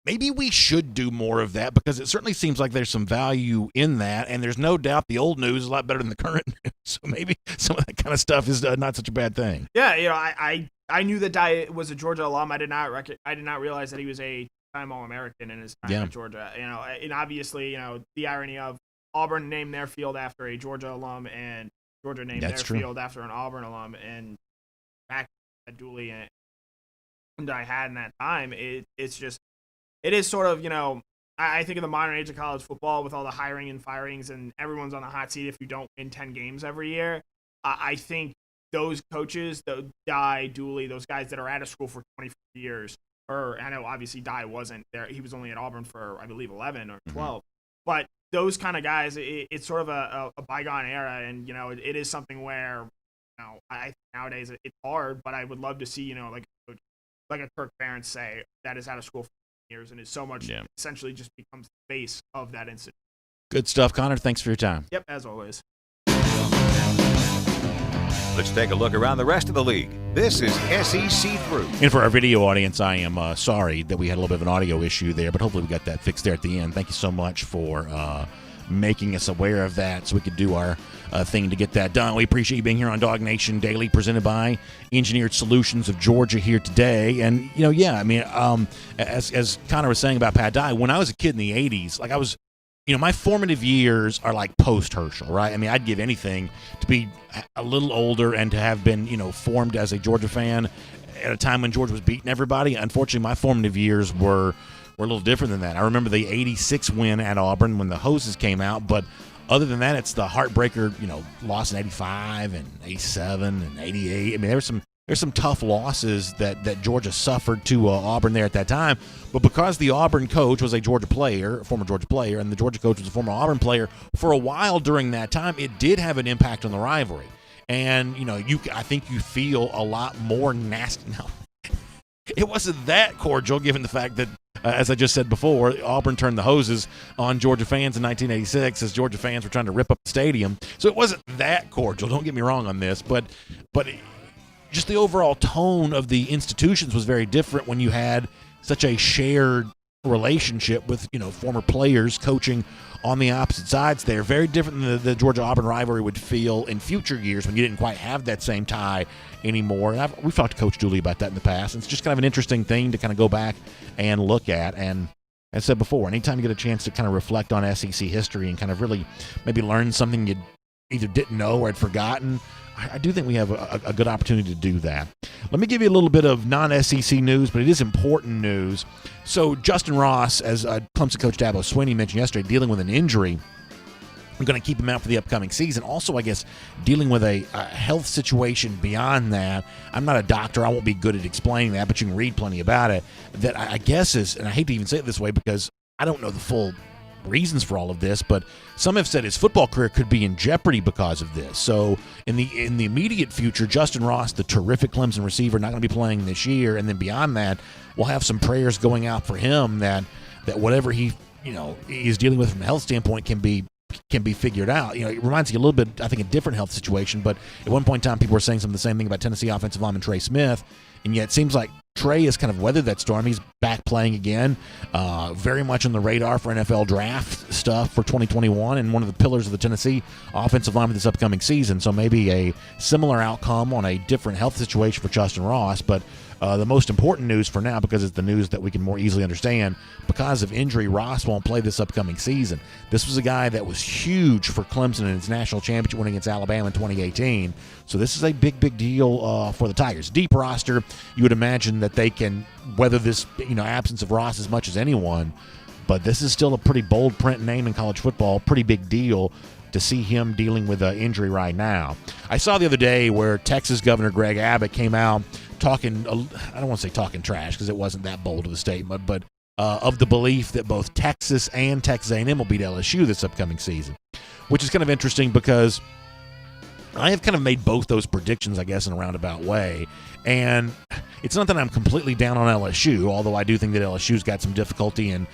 maybe we should do more of that, because it certainly seems like there's some value in that. And there's no doubt the old news is a lot better than the current news. So maybe some of that kind of stuff is not such a bad thing. Yeah, I knew that Dye was a Georgia alum. I did not realize that he was a time All-American in his time at Georgia. And obviously, the irony of Auburn named their field after a Georgia alum, and Georgia named their field after an Auburn alum. And back at Dooley and I had in that time, it is sort of, I think in the modern age of college football, with all the hiring and firings and everyone's on the hot seat if you don't win 10 games every year, I think those coaches, Dye, Dooley, those guys that are out of school for 24 years, or I know obviously Dye wasn't there. He was only at Auburn for, I believe, 11 or 12. But those kind of guys, it's sort of a bygone era. And, it is something where, I think nowadays it's hard, but I would love to see, like a coach like a Kirk Ferentz say, that is out of school for years and is so much essentially just becomes the face of that institution. Good stuff, Connor. Thanks for your time. Yep, as always. Let's take a look around the rest of the league. This is SEC Through. And for our video audience, I am sorry that we had a little bit of an audio issue there, but hopefully we got that fixed there at the end. Thank you so much for making us aware of that so we could do our thing to get that done. We appreciate you being here on DawgNation Daily, presented by Engineered Solutions of Georgia here today. And, as Connor was saying about Pat Dye, when I was a kid in the 80s, like I was, my formative years are like post-Herschel, right? I mean, I'd give anything to be a little older and to have been, formed as a Georgia fan at a time when Georgia was beating everybody. Unfortunately, my formative years were a little different than that. I remember the 86 win at Auburn when the hoses came out, but other than that, it's the heartbreaker, loss in 85 and 87 and 88. I mean, there's some tough losses that Georgia suffered to Auburn there at that time. But because the Auburn coach was a former Georgia player, and the Georgia coach was a former Auburn player, for a while during that time, it did have an impact on the rivalry. And, I think you feel a lot more nasty. No, it wasn't that cordial, given the fact that, as I just said before, Auburn turned the hoses on Georgia fans in 1986 as Georgia fans were trying to rip up the stadium. So it wasn't that cordial. Don't get me wrong on this, but just the overall tone of the institutions was very different when you had such a shared relationship with, former players coaching on the opposite sides there. Very different than the Georgia-Auburn rivalry would feel in future years when you didn't quite have that same tie anymore. And we've talked to Coach Dooley about that in the past. It's just kind of an interesting thing to kind of go back and look at. And as I said before, anytime you get a chance to kind of reflect on SEC history and kind of really maybe learn something you either didn't know or had forgotten, I do think we have a good opportunity to do that. Let me give you a little bit of non-SEC news, but it is important news. So Justin Ross, as Clemson coach Dabo Swinney mentioned yesterday, dealing with an injury. I'm going to keep him out for the upcoming season. Also, I guess, dealing with a health situation beyond that. I'm not a doctor. I won't be good at explaining that, but you can read plenty about it. That I guess is, and I hate to even say it this way because I don't know the full reasons for all of this, but some have said his football career could be in jeopardy because of this. So in the immediate future, Justin Ross, the terrific Clemson receiver, not going to be playing this year, and then beyond that, we'll have some prayers going out for him that whatever he is dealing with from a health standpoint can be figured out. It reminds you a little bit, I think, a different health situation, but at one point in time, people were saying some of the same thing about Tennessee offensive lineman Trey Smith, and yet it seems like Trey has kind of weathered that storm. He's back playing again, very much on the radar for NFL draft stuff for 2021, and one of the pillars of the Tennessee offensive line for this upcoming season. So maybe a similar outcome on a different health situation for Justin Ross, but the most important news for now, because it's the news that we can more easily understand, because of injury, Ross won't play this upcoming season. This was a guy that was huge for Clemson in its national championship win against Alabama in 2018. So this is a big deal for the Tigers. Deep roster, you would imagine that they can weather this absence of Ross as much as anyone, but this is still a pretty bold print name in college football, pretty big deal to see him dealing with an injury right now. I saw the other day where Texas Governor Greg Abbott came out talking, I don't want to say talking trash because it wasn't that bold of a statement, but of the belief that both Texas and Texas A&M will beat LSU this upcoming season, which is kind of interesting because I have kind of made both those predictions, I guess, in a roundabout way. And it's not that I'm completely down on LSU, although I do think that LSU's got some difficulty in,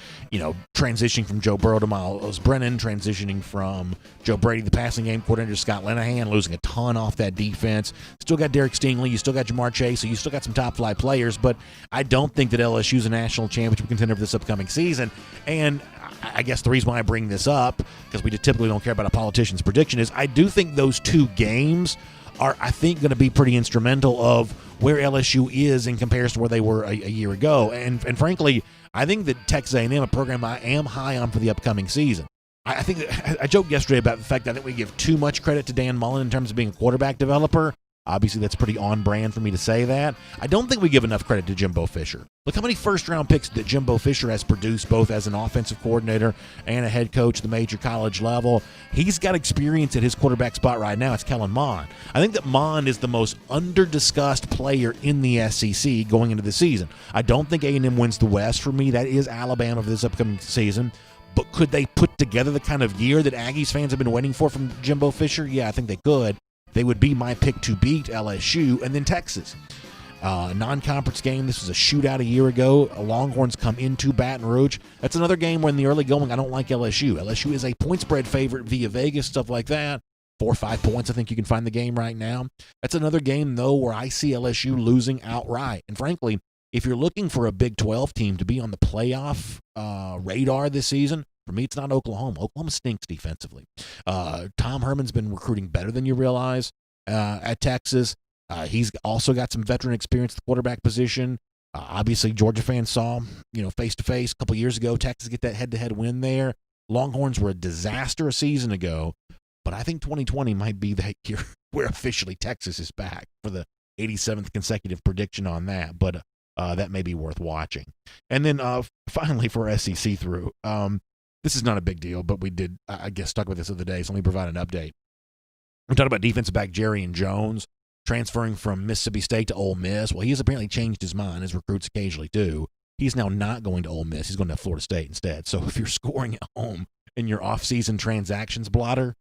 transitioning from Joe Burrow to Miles Brennan, transitioning from Joe Brady, the passing game coordinator, to Scott Linehan, losing a ton off that defense. Still got Derek Stingley, you still got Jamar Chase, so you still got some top-flight players, but I don't think that LSU's a national championship contender for this upcoming season. And I guess the reason why I bring this up, because we typically don't care about a politician's prediction, is I do think those two games are, I think, going to be pretty instrumental of where LSU is in comparison to where they were a year ago. And frankly, I think that Texas A&M, a program I am high on for the upcoming season. I think that, I joked yesterday about the fact that I think we give too much credit to Dan Mullen in terms of being a quarterback developer. Obviously, that's pretty on brand for me to say that. I don't think we give enough credit to Jimbo Fisher. Look how many first-round picks that Jimbo Fisher has produced, both as an offensive coordinator and a head coach at the major college level. He's got experience at his quarterback spot right now. It's Kellen Mond. I think that Mond is the most under-discussed player in the SEC going into the season. I don't think A&M wins the West. For me, that is Alabama for this upcoming season. But could they put together the kind of year that Aggies fans have been waiting for from Jimbo Fisher? Yeah, I think they could. They would be my pick to beat LSU and then Texas. Non-conference game. This was a shootout a year ago. Longhorns come into Baton Rouge. That's another game where in the early going, I don't like LSU. LSU is a point spread favorite via Vegas, stuff like that. 4 or 5 points, I think you can find the game right now. That's another game, though, where I see LSU losing outright. And frankly, if you're looking for a Big 12 team to be on the playoff radar this season, for me, it's not Oklahoma. Oklahoma stinks defensively. Tom Herman's been recruiting better than you realize at Texas. He's also got some veteran experience at the quarterback position. Obviously, Georgia fans saw, face-to-face a couple years ago, Texas get that head-to-head win there. Longhorns were a disaster a season ago, but I think 2020 might be the year where officially Texas is back for the 87th consecutive prediction on that, but that may be worth watching. And then finally for SEC through, this is not a big deal, but we did, I guess, talk about this the other day, so let me provide an update. We're talking about defensive back Jerry and Jones transferring from Mississippi State to Ole Miss. Well, he has apparently changed his mind, as recruits occasionally do. He's now not going to Ole Miss. He's going to Florida State instead. So if you're scoring at home in your off-season transactions blotter,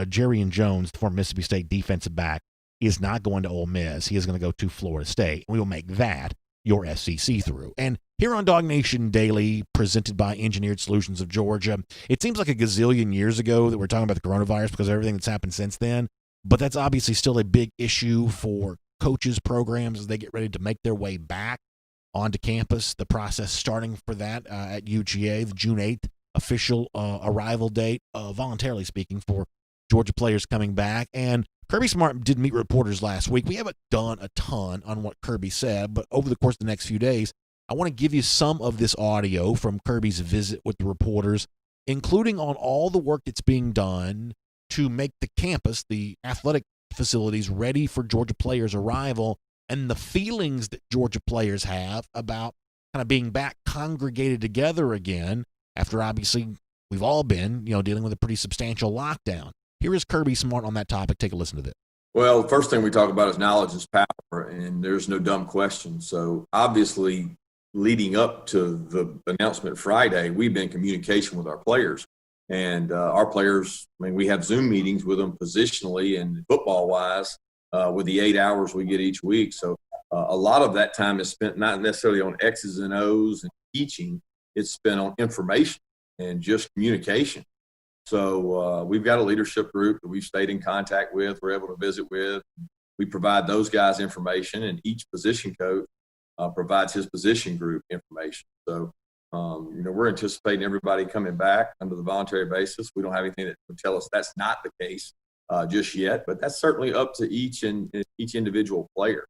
Jerry and Jones, the former Mississippi State defensive back, is not going to Ole Miss. He is going to go to Florida State. We will make that your SEC through. And here on DawgNation Daily, presented by Engineered Solutions of Georgia, it seems like a gazillion years ago that we're talking about the coronavirus because of everything that's happened since then. But that's obviously still a big issue for coaches, programs as they get ready to make their way back onto campus. The process starting for that at UGA, the June 8th official arrival date, voluntarily speaking, for Georgia players coming back. And Kirby Smart did meet reporters last week. We haven't done a ton on what Kirby said, but over the course of the next few days, I want to give you some of this audio from Kirby's visit with the reporters, including on all the work that's being done to make the campus, the athletic facilities, ready for Georgia players' arrival, and the feelings that Georgia players have about kind of being back congregated together again after obviously we've all been, dealing with a pretty substantial lockdown. Here is Kirby Smart on that topic. Take a listen to this. Well, the first thing we talk about is knowledge is power, and there's no dumb question. So obviously, leading up to the announcement Friday, we've been in communication with our players. And our players, we have Zoom meetings with them positionally and football-wise with the 8 hours we get each week. So a lot of that time is spent not necessarily on X's and O's and teaching. It's spent on information and just communication. So we've got a leadership group that we've stayed in contact with, we're able to visit with. We provide those guys information, and each position coach provides his position group information. So, we're anticipating everybody coming back under the voluntary basis. We don't have anything that would tell us that's not the case just yet, but that's certainly up to each individual player.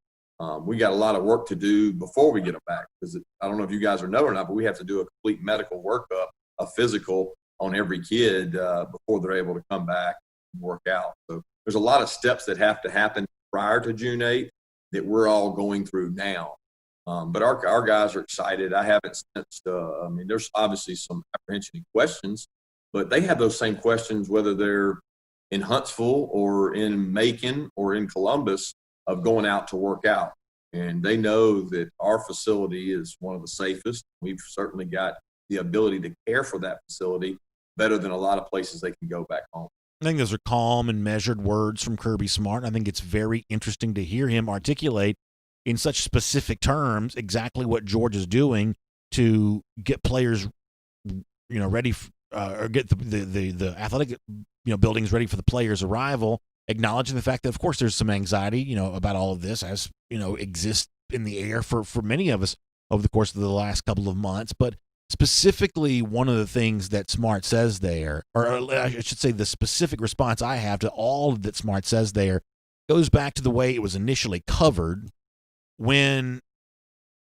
We got a lot of work to do before we get them back, because I don't know if you guys know or not, but we have to do a complete medical workup, a physical on every kid before they're able to come back and work out. So there's a lot of steps that have to happen prior to June 8th that we're all going through now. But our guys are excited. I haven't sensed, there's obviously some apprehension and questions, but they have those same questions whether they're in Huntsville or in Macon or in Columbus of going out to work out. And they know that our facility is one of the safest. We've certainly got the ability to care for that facility better than a lot of places they can go back home. I think those are calm and measured words from Kirby Smart. I think it's very interesting to hear him articulate in such specific terms exactly what Georgia's doing to get players, ready or get the athletic, buildings ready for the players' arrival, acknowledging the fact that, of course, there's some anxiety, about all of this as, exists in the air for many of us over the course of the last couple of months. But specifically, one of the things that Smart says there, or I should say the specific response I have to all that Smart says there, goes back to the way it was initially covered when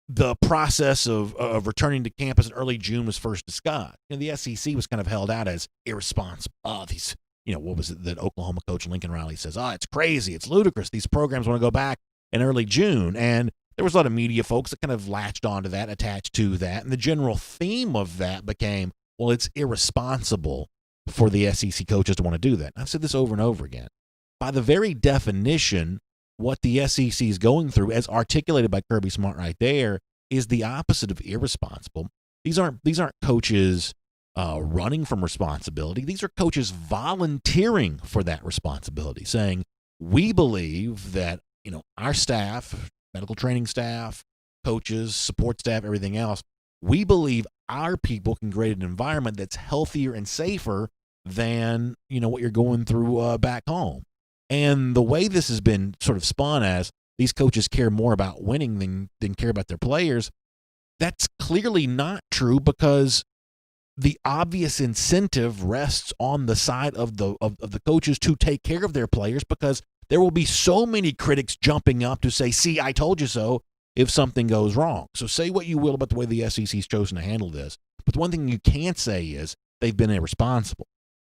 the process of returning to campus in early June was first discussed. The SEC was kind of held out as irresponsible. These, what was it that Oklahoma coach Lincoln Riley says? It's crazy. It's ludicrous. These programs want to go back in early June. And there was a lot of media folks that kind of latched onto that, attached to that. And the general theme of that became, well, it's irresponsible for the SEC coaches to want to do that. I've said this over and over again. By the very definition, what the SEC is going through, as articulated by Kirby Smart right there, is the opposite of irresponsible. These aren't coaches running from responsibility. These are coaches volunteering for that responsibility, saying, we believe that, our staff, medical training staff, coaches, support staff, everything else. We believe our people can create an environment that's healthier and safer than, what you're going through back home. And the way this has been sort of spun as these coaches care more about winning than care about their players, that's clearly not true, because the obvious incentive rests on the side of the coaches to take care of their players, because there will be so many critics jumping up to say, see, I told you so, if something goes wrong. So say what you will about the way the SEC's chosen to handle this, but the one thing you can't say is they've been irresponsible.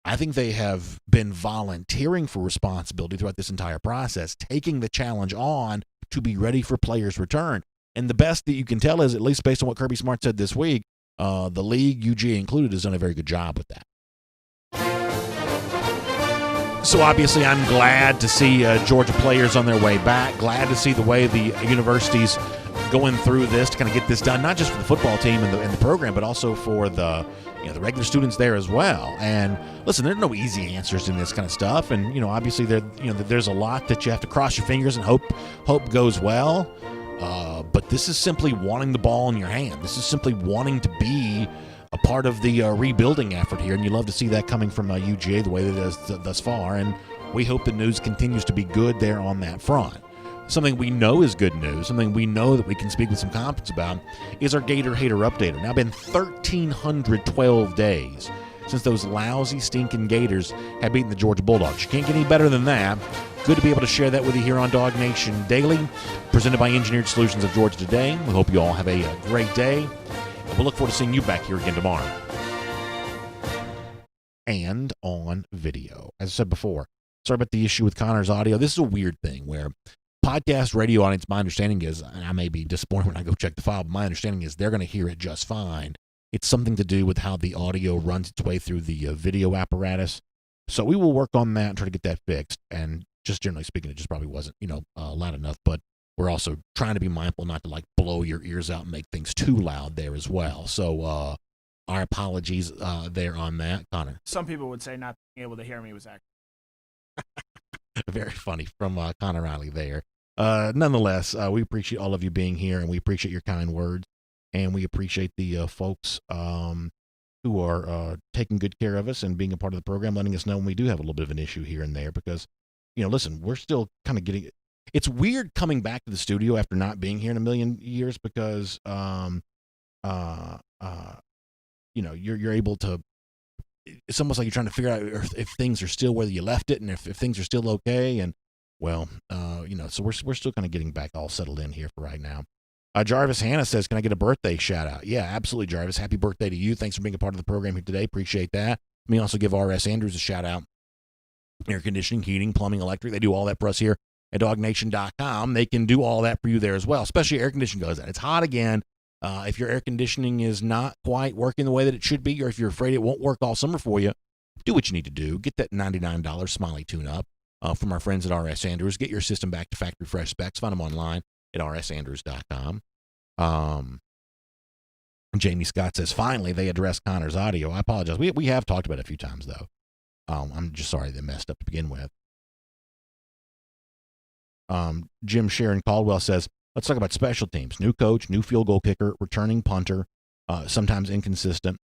I think they have been volunteering for responsibility throughout this entire process, taking the challenge on to be ready for players' return. And the best that you can tell is, at least based on what Kirby Smart said this week, the league, UGA included, has done a very good job with that. So obviously I'm glad to see Georgia players on their way back, glad to see the way the university's going through this to kind of get this done, not just for the football team and the program, but also for the the regular students there as well. And listen, there's no easy answers in this kind of stuff, and obviously there's a lot that you have to cross your fingers and hope goes well. But this is simply wanting the ball in your hand. This is simply wanting to be a part of the rebuilding effort here, and you love to see that coming from UGA the way that it is thus far. And we hope the news continues to be good there on that front. Something we know is good news, something we know that we can speak with some confidence about, is our Gator Hater Updater. Now, been 1,312 days since those lousy, stinking Gators have beaten the Georgia Bulldogs. You can't get any better than that. Good to be able to share that with you here on DawgNation Daily, presented by Engineered Solutions of Georgia today. We hope you all have a great day, and we'll look forward to seeing you back here again tomorrow. And on video. As I said before, sorry about the issue with Connor's audio. This is a weird thing where podcast radio audience, my understanding is, and I may be disappointed when I go check the file, but my understanding is they're going to hear it just fine. It's something to do with how the audio runs its way through the video apparatus. So we will work on that and try to get that fixed. And just generally speaking, it just probably wasn't, loud enough. But we're also trying to be mindful not to blow your ears out and make things too loud there as well. So our apologies there on that, Connor. Some people would say not being able to hear me was actually very funny from Connor Riley there. Nonetheless, we appreciate all of you being here, and we appreciate your kind words, and we appreciate the folks who are taking good care of us and being a part of the program, letting us know when we do have a little bit of an issue here and there, because, listen, we're still kind of getting – it's weird coming back to the studio after not being here in a million years, because, you're able to – it's almost like you're trying to figure out if things are still where you left it and if things are still okay, and well, so we're still kind of getting back all settled in here for right now. Jarvis Hannah says, can I get a birthday shout out? Yeah, absolutely, Jarvis. Happy birthday to you. Thanks for being a part of the program here today. Appreciate that. Let me also give R.S. Andrews a shout out. Air conditioning, heating, plumbing, electric. They do all that for us here at DawgNation.com. They can do all that for you there as well, especially air conditioning goes out. It's hot again. If your air conditioning is not quite working the way that it should be, or if you're afraid it won't work all summer for you, do what you need to do. Get that $99 Smiley tune-up. From our friends at R.S. Andrews. Get your system back to factory fresh specs. Find them online at rsandrews.com. Jamie Scott says, finally, they addressed Connor's audio. I apologize. We have talked about it a few times, though. I'm just sorry they messed up to begin with. Jim Sharon Caldwell says, let's talk about special teams. New coach, new field goal kicker, returning punter, sometimes inconsistent.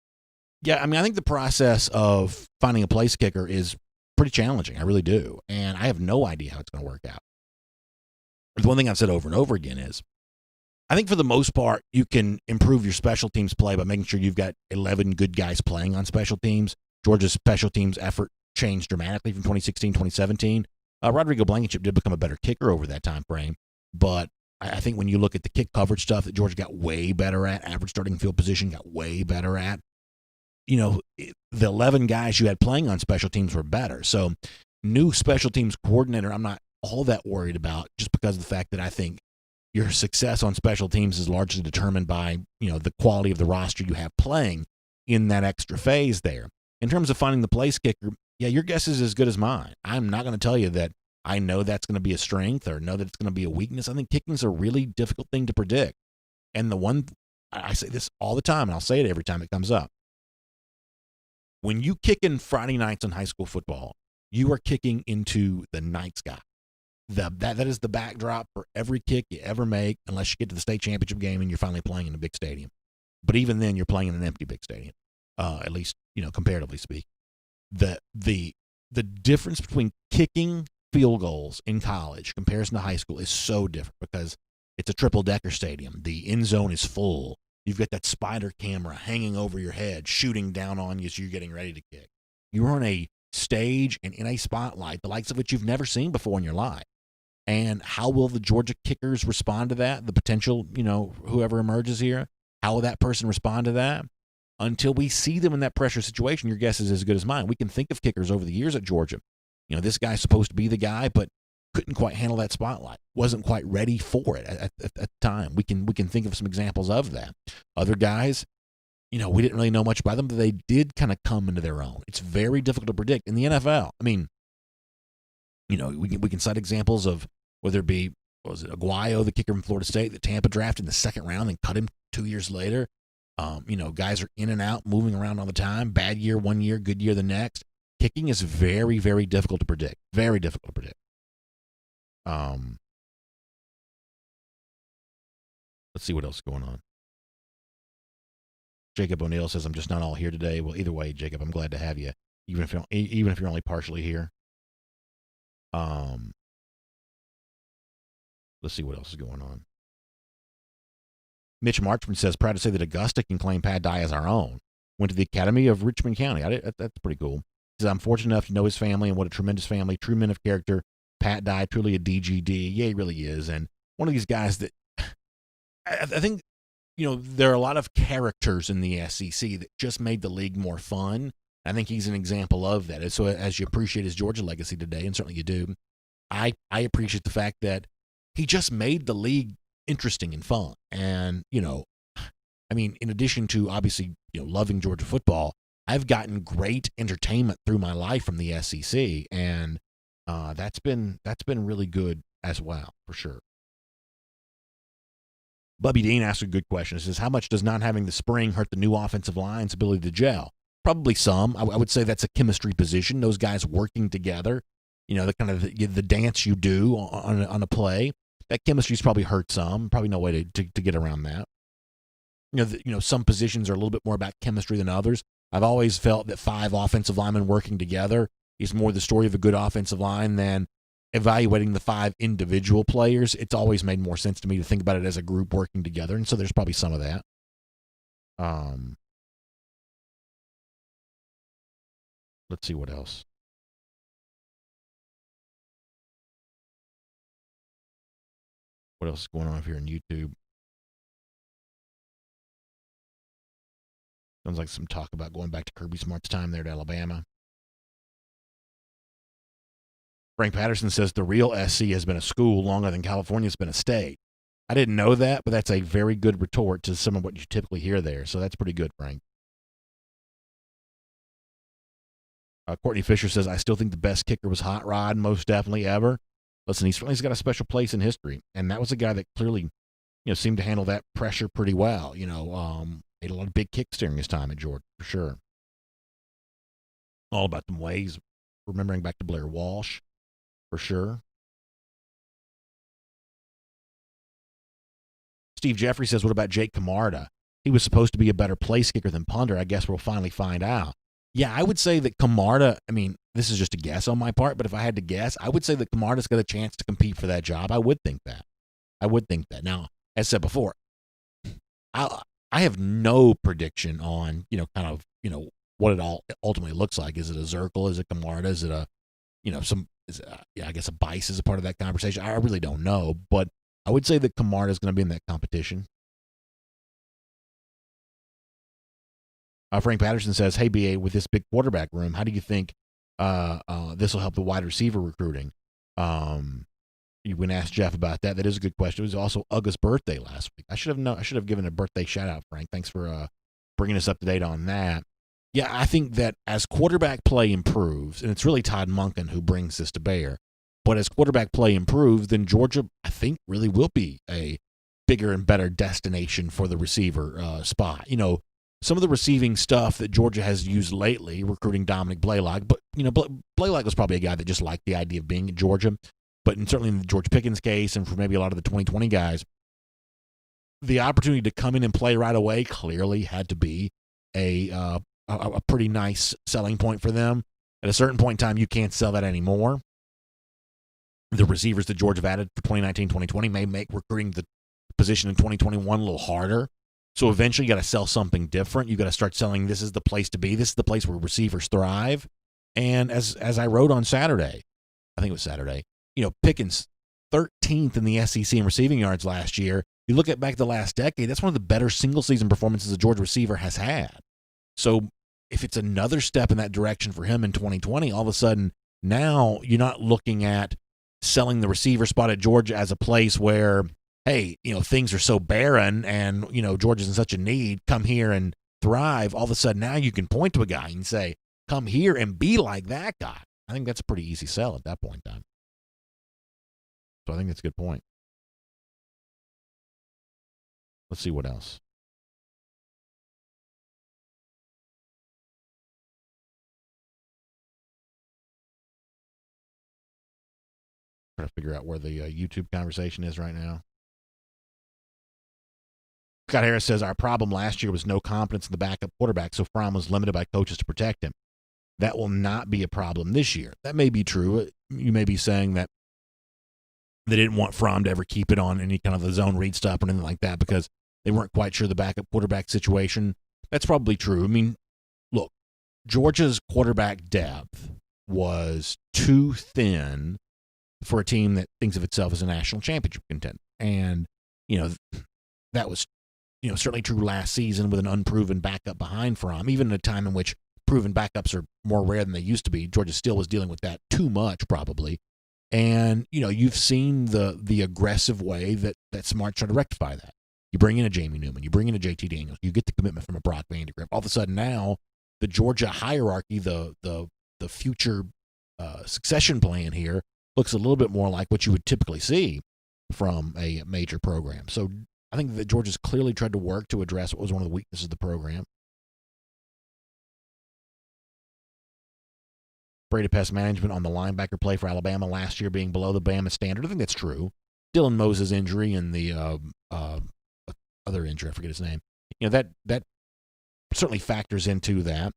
Yeah, I think the process of finding a place kicker is pretty challenging. I really do. And I have no idea how it's going to work out. The one thing I've said over and over again is, I think for the most part, you can improve your special teams play by making sure you've got 11 good guys playing on special teams. Georgia's special teams effort changed dramatically from 2016, 2017. Rodrigo Blankenship did become a better kicker over that time frame. But I think when you look at the kick coverage stuff that Georgia got way better at, average starting field position got way better at, the 11 guys you had playing on special teams were better. So new special teams coordinator, I'm not all that worried about, just because of the fact that I think your success on special teams is largely determined by, the quality of the roster you have playing in that extra phase there. In terms of finding the place kicker, yeah, your guess is as good as mine. I'm not going to tell you that I know that's going to be a strength or know that it's going to be a weakness. I think kicking is a really difficult thing to predict. And I say this all the time, and I'll say it every time it comes up. When you kick in Friday nights on high school football, you are kicking into the night sky. that is the backdrop for every kick you ever make, unless you get to the state championship game and you're finally playing in a big stadium. But even then, you're playing in an empty big stadium, at least comparatively speaking. The difference between kicking field goals in college comparison to high school is so different because it's a triple-decker stadium. The end zone is full. You've got that spider camera hanging over your head, shooting down on you as you're getting ready to kick. You're on a stage and in a spotlight, the likes of which you've never seen before in your life. And how will the Georgia kickers respond to that? The potential, whoever emerges here, how will that person respond to that? Until we see them in that pressure situation, your guess is as good as mine. We can think of kickers over the years at Georgia. This guy's supposed to be the guy, but couldn't quite handle that spotlight. Wasn't quite ready for it at the time. We can think of some examples of that. Other guys, we didn't really know much about them, but they did kind of come into their own. It's very difficult to predict. In the NFL, I mean, we can cite examples of whether it be, was it Aguayo, the kicker from Florida State, that Tampa drafted in the second round and cut him 2 years later. Guys are in and out, moving around all the time. Bad year 1 year, good year the next. Kicking is very, very difficult to predict. Very difficult to predict. Let's see what else is going on. Jacob O'Neill says, I'm just not all here today. Well, either way, Jacob, I'm glad to have you, even if you're only partially here. Let's see what else is going on. Mitch Marchman says, proud to say that Augusta can claim Pat Dye as our own. Went to the Academy of Richmond County. That's pretty cool. He says, I'm fortunate enough to know his family, and what a tremendous family, true men of character. Pat Dye, truly a DGD. Yeah, he really is. And one of these guys that I think, there are a lot of characters in the SEC that just made the league more fun. I think he's an example of that. And so as you appreciate his Georgia legacy today, and certainly you do, I appreciate the fact that he just made the league interesting and fun. And, in addition to obviously, loving Georgia football, I've gotten great entertainment through my life from the SEC. And that's been really good as well, for sure. Bubby Dean asked a good question. He says, how much does not having the spring hurt the new offensive line's ability to gel? Probably some. I would say that's a chemistry position. Those guys working together, the kind of the dance you do on a play. That chemistry's probably hurt some. Probably no way to get around that. Some positions are a little bit more about chemistry than others. I've always felt that 5 offensive linemen working together is more the story of a good offensive line than evaluating the 5 individual players. It's always made more sense to me to think about it as a group working together, and so there's probably some of that. Let's see what else. What else is going on here on YouTube? Sounds like some talk about going back to Kirby Smart's time there at Alabama. Frank Patterson says the real SC has been a school longer than California's been a state. I didn't know that, but that's a very good retort to some of what you typically hear there. So that's pretty good, Frank. Courtney Fisher says, I still think the best kicker was Hot Rod, most definitely ever. Listen, he's got a special place in history, and that was a guy that clearly, seemed to handle that pressure pretty well. Made a lot of big kicks during his time at Georgia, for sure. All about them ways, remembering back to Blair Walsh, for sure. Steve Jeffrey says, what about Jake Camarda? He was supposed to be a better place kicker than punter. I guess we'll finally find out. Yeah, I would say that Camarda, this is just a guess on my part, but if I had to guess, I would say that Camarda's got a chance to compete for that job. I would think that. Now, as said before, I have no prediction on, what it all ultimately looks like. Is it a Zirkle? Is it Camarda? Is it I guess a Bice is a part of that conversation. I really don't know, but I would say that Camarda is going to be in that competition. Frank Patterson says, hey, BA, with this big quarterback room, how do you think this will help the wide receiver recruiting? You can ask Jeff about that. That is a good question. It was also Uga's birthday last week. I should have given a birthday shout out, Frank. Thanks for bringing us up to date on that. Yeah, I think that as quarterback play improves, and it's really Todd Monken who brings this to bear, but as quarterback play improves, then Georgia, I think, really will be a bigger and better destination for the receiver spot. Some of the receiving stuff that Georgia has used lately, recruiting Dominic Blaylock, but Blaylock was probably a guy that just liked the idea of being at Georgia. but certainly in the George Pickens case and for maybe a lot of the 2020 guys, the opportunity to come in and play right away clearly had to be a pretty nice selling point for them. At a certain point in time, you can't sell that anymore. The receivers that Georgia have added for 2019, 2020 may make recruiting the position in 2021 a little harder. So eventually you got to sell something different. You got to start selling this is the place to be. This is the place where receivers thrive. And as I wrote on Saturday, I think it was Saturday, Pickens 13th in the SEC in receiving yards last year. You look at back the last decade, that's one of the better single-season performances a Georgia receiver has had. So if it's another step in that direction for him in 2020, all of a sudden now you're not looking at selling the receiver spot at Georgia as a place where, hey, things are so barren and, Georgia's in such a need, come here and thrive. All of a sudden now you can point to a guy and say, come here and be like that guy. I think that's a pretty easy sell at that point in time. So I think that's a good point. Let's see what else. Trying to figure out where the YouTube conversation is right now. Scott Harris says, our problem last year was no confidence in the backup quarterback, so Fromm was limited by coaches to protect him. That will not be a problem this year. That may be true. You may be saying that they didn't want Fromm to ever keep it on any kind of the zone read stuff or anything like that because they weren't quite sure the backup quarterback situation. That's probably true. I mean, look, Georgia's quarterback depth was too thin for a team that thinks of itself as a national championship contender. And, that was, certainly true last season with an unproven backup behind Fromm, even in a time in which proven backups are more rare than they used to be. Georgia still was dealing with that too much, probably. And, you've seen the aggressive way that Smart tried to rectify that. You bring in a Jamie Newman, you bring in a JT Daniels, you get the commitment from a Brock Vandegrift. All of a sudden now, the Georgia hierarchy, the future succession plan here looks a little bit more like what you would typically see from a major program. So I think that Georgia's clearly tried to work to address what was one of the weaknesses of the program. Afraid of pest management on the linebacker play for Alabama last year being below the Bama standard. I think that's true. Dylan Moses' injury and the other injury, I forget his name. That certainly factors into that.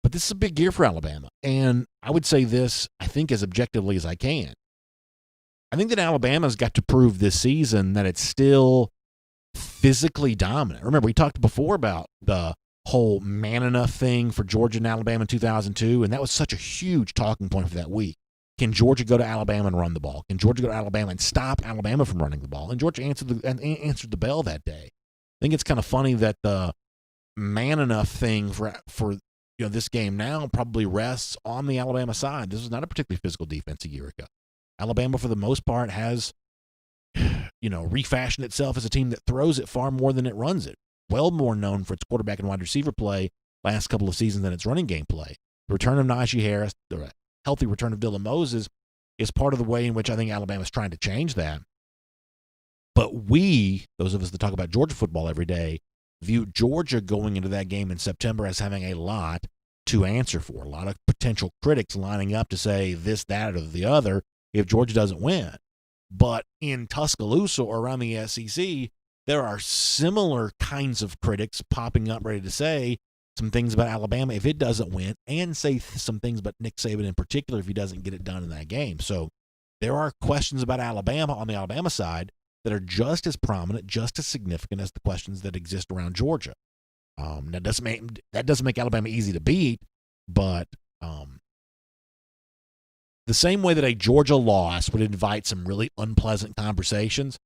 But this is a big year for Alabama. And I would say this, I think, as objectively as I can. I think that Alabama's got to prove this season that it's still physically dominant. Remember, we talked before about the whole man enough thing for Georgia and Alabama in 2002, and that was such a huge talking point for that week. Can Georgia go to Alabama and run the ball? Can Georgia go to Alabama and stop Alabama from running the ball? And Georgia answered the bell that day. I think it's kind of funny that the man enough thing for this game now probably rests on the Alabama side. This was not a particularly physical defense a year ago. Alabama, for the most part, has refashioned itself as a team that throws it far more than it runs it. Well more known for its quarterback and wide receiver play last couple of seasons than its running game play. The return of Najee Harris, the healthy return of Dylan Moses is part of the way in which I think Alabama's trying to change that. But we, those of us that talk about Georgia football every day, view Georgia going into that game in September as having a lot to answer for. A lot of potential critics lining up to say this, that, or the other if Georgia doesn't win. But in Tuscaloosa or around the SEC, there are similar kinds of critics popping up ready to say some things about Alabama if it doesn't win, and say some things about Nick Saban in particular if he doesn't get it done in that game. So there are questions about Alabama on the Alabama side that are just as prominent, just as significant as the questions that exist around Georgia. That doesn't make Alabama easy to beat, but the same way that a Georgia loss would invite some really unpleasant conversations,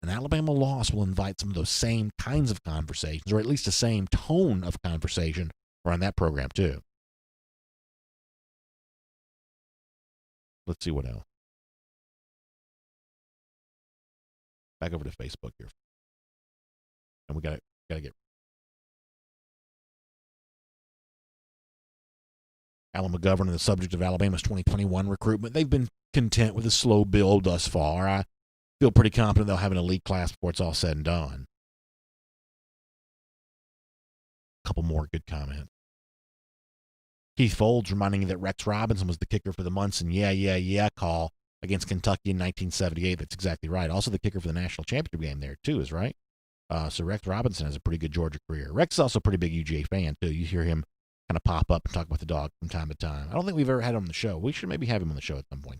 an Alabama loss will invite some of those same kinds of conversations, or at least the same tone of conversation around that program too. Let's see what else. Back over to Facebook here. And we gotta get Alan McGovern on the subject of Alabama's 2021 recruitment. They've been content with a slow build thus far. I feel pretty confident they'll have an elite class before it's all said and done. A couple more good comments. Keith Folds reminding you that Rex Robinson was the kicker for the Munson yeah call against Kentucky in 1978. That's exactly right. Also the kicker for the national championship game there, too, is right. So Rex Robinson has a pretty good Georgia career. Rex is also a pretty big UGA fan, too. You hear him kind of pop up and talk about the dog from time to time. I don't think we've ever had him on the show. We should maybe have him on the show at some point.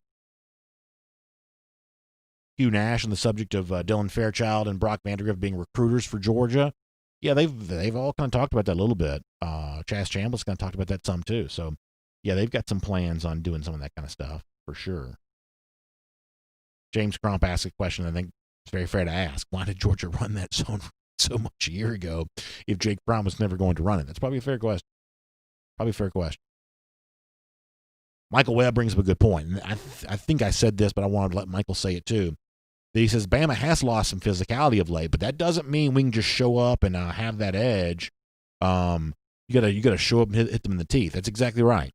Hugh Nash on the subject of Dylan Fairchild and Brock Vandagriff being recruiters for Georgia. Yeah, they've all kind of talked about that a little bit. Chaz Chambliss kind of talked about that some, too. So, yeah, they've got some plans on doing some of that kind of stuff, for sure. James Crump asked a question I think it's very fair to ask. Why did Georgia run that zone so much a year ago if Jake Fromm was never going to run it? That's probably a fair question. Michael Webb brings up a good point. And I think I said this, but I wanted to let Michael say it too. He says Bama has lost some physicality of late, but that doesn't mean we can just show up and have that edge. You gotta show up and hit them in the teeth. That's exactly right.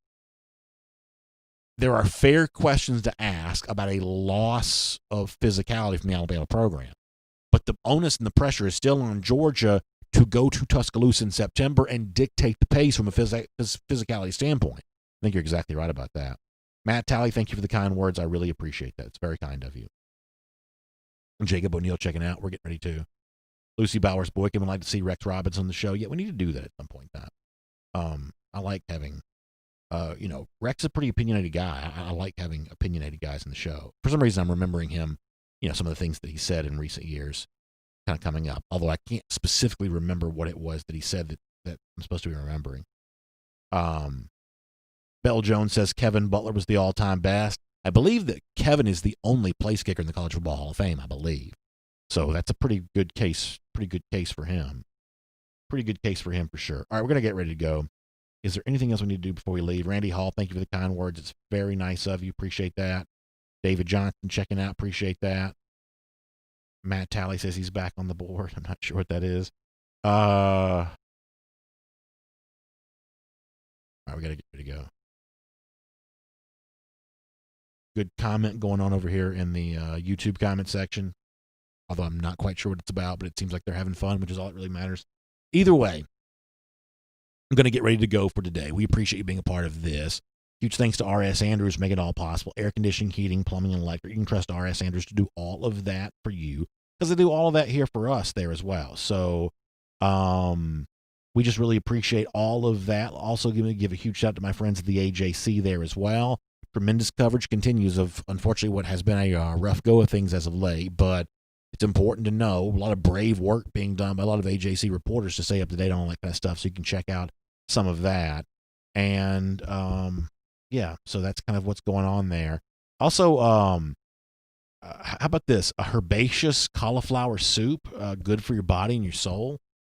There are fair questions to ask about a loss of physicality from the Alabama program, but the onus and the pressure is still on Georgia to go to Tuscaloosa in September and dictate the pace from a physicality standpoint. I think you're exactly right about that. Matt Talley, thank you for the kind words. I really appreciate that. It's very kind of you. And Jacob O'Neill checking out. We're getting ready to. Lucy Bowers Boykin would like to see Rex Robinson on the show. Yeah, we need to do that at some point. I like having, Rex is a pretty opinionated guy. I like having opinionated guys in the show. For some reason, I'm remembering him, some of the things that he said in recent years kind of coming up, although I can't specifically remember what it was that he said that I'm supposed to be remembering. Bell Jones says Kevin Butler was the all-time best. I believe that Kevin is the only place kicker in the College Football Hall of Fame, I believe. So that's a pretty good case for him. Pretty good case for him for sure. All right, we're going to get ready to go. Is there anything else we need to do before we leave? Randy Hall, thank you for the kind words. It's very nice of you. Appreciate that. David Johnson checking out. Appreciate that. Matt Talley says he's back on the board. I'm not sure what that is. All right, we got to get ready to go. Good comment going on over here in the YouTube comment section. Although I'm not quite sure what it's about, but it seems like they're having fun, which is all that really matters. Either way, I'm going to get ready to go for today. We appreciate you being a part of this. Huge thanks to R.S. Andrews for making it all possible. Air conditioning, heating, plumbing, and electric. You can trust R.S. Andrews to do all of that for you because they do all of that here for us there as well. So we just really appreciate all of that. Also, give a huge shout out to my friends at the AJC there as well. Tremendous coverage continues of, unfortunately, what has been a rough go of things as of late, but it's important to know a lot of brave work being done by a lot of AJC reporters to stay up to date on all that kind of stuff, so you can check out some of that. And, so that's kind of what's going on there. Also, how about this? A herbaceous cauliflower soup, good for your body and your soul.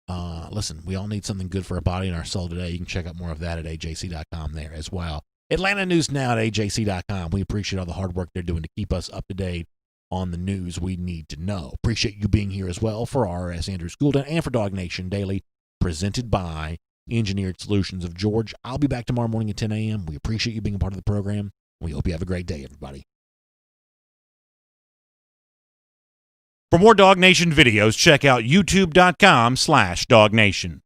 Listen, we all need something good for our body and our soul today. You can check out more of that at ajc.com there as well. Atlanta News Now at ajc.com. We appreciate all the hard work they're doing to keep us up to date on the news we need to know. Appreciate you being here as well for R.S. Andrews Schooltown and for DawgNation Daily, presented by Engineered Solutions of Georgia. I'll be back tomorrow morning at 10 a.m. We appreciate you being a part of the program. We hope you have a great day, everybody. For more DawgNation videos, check out youtube.com/DawgNation.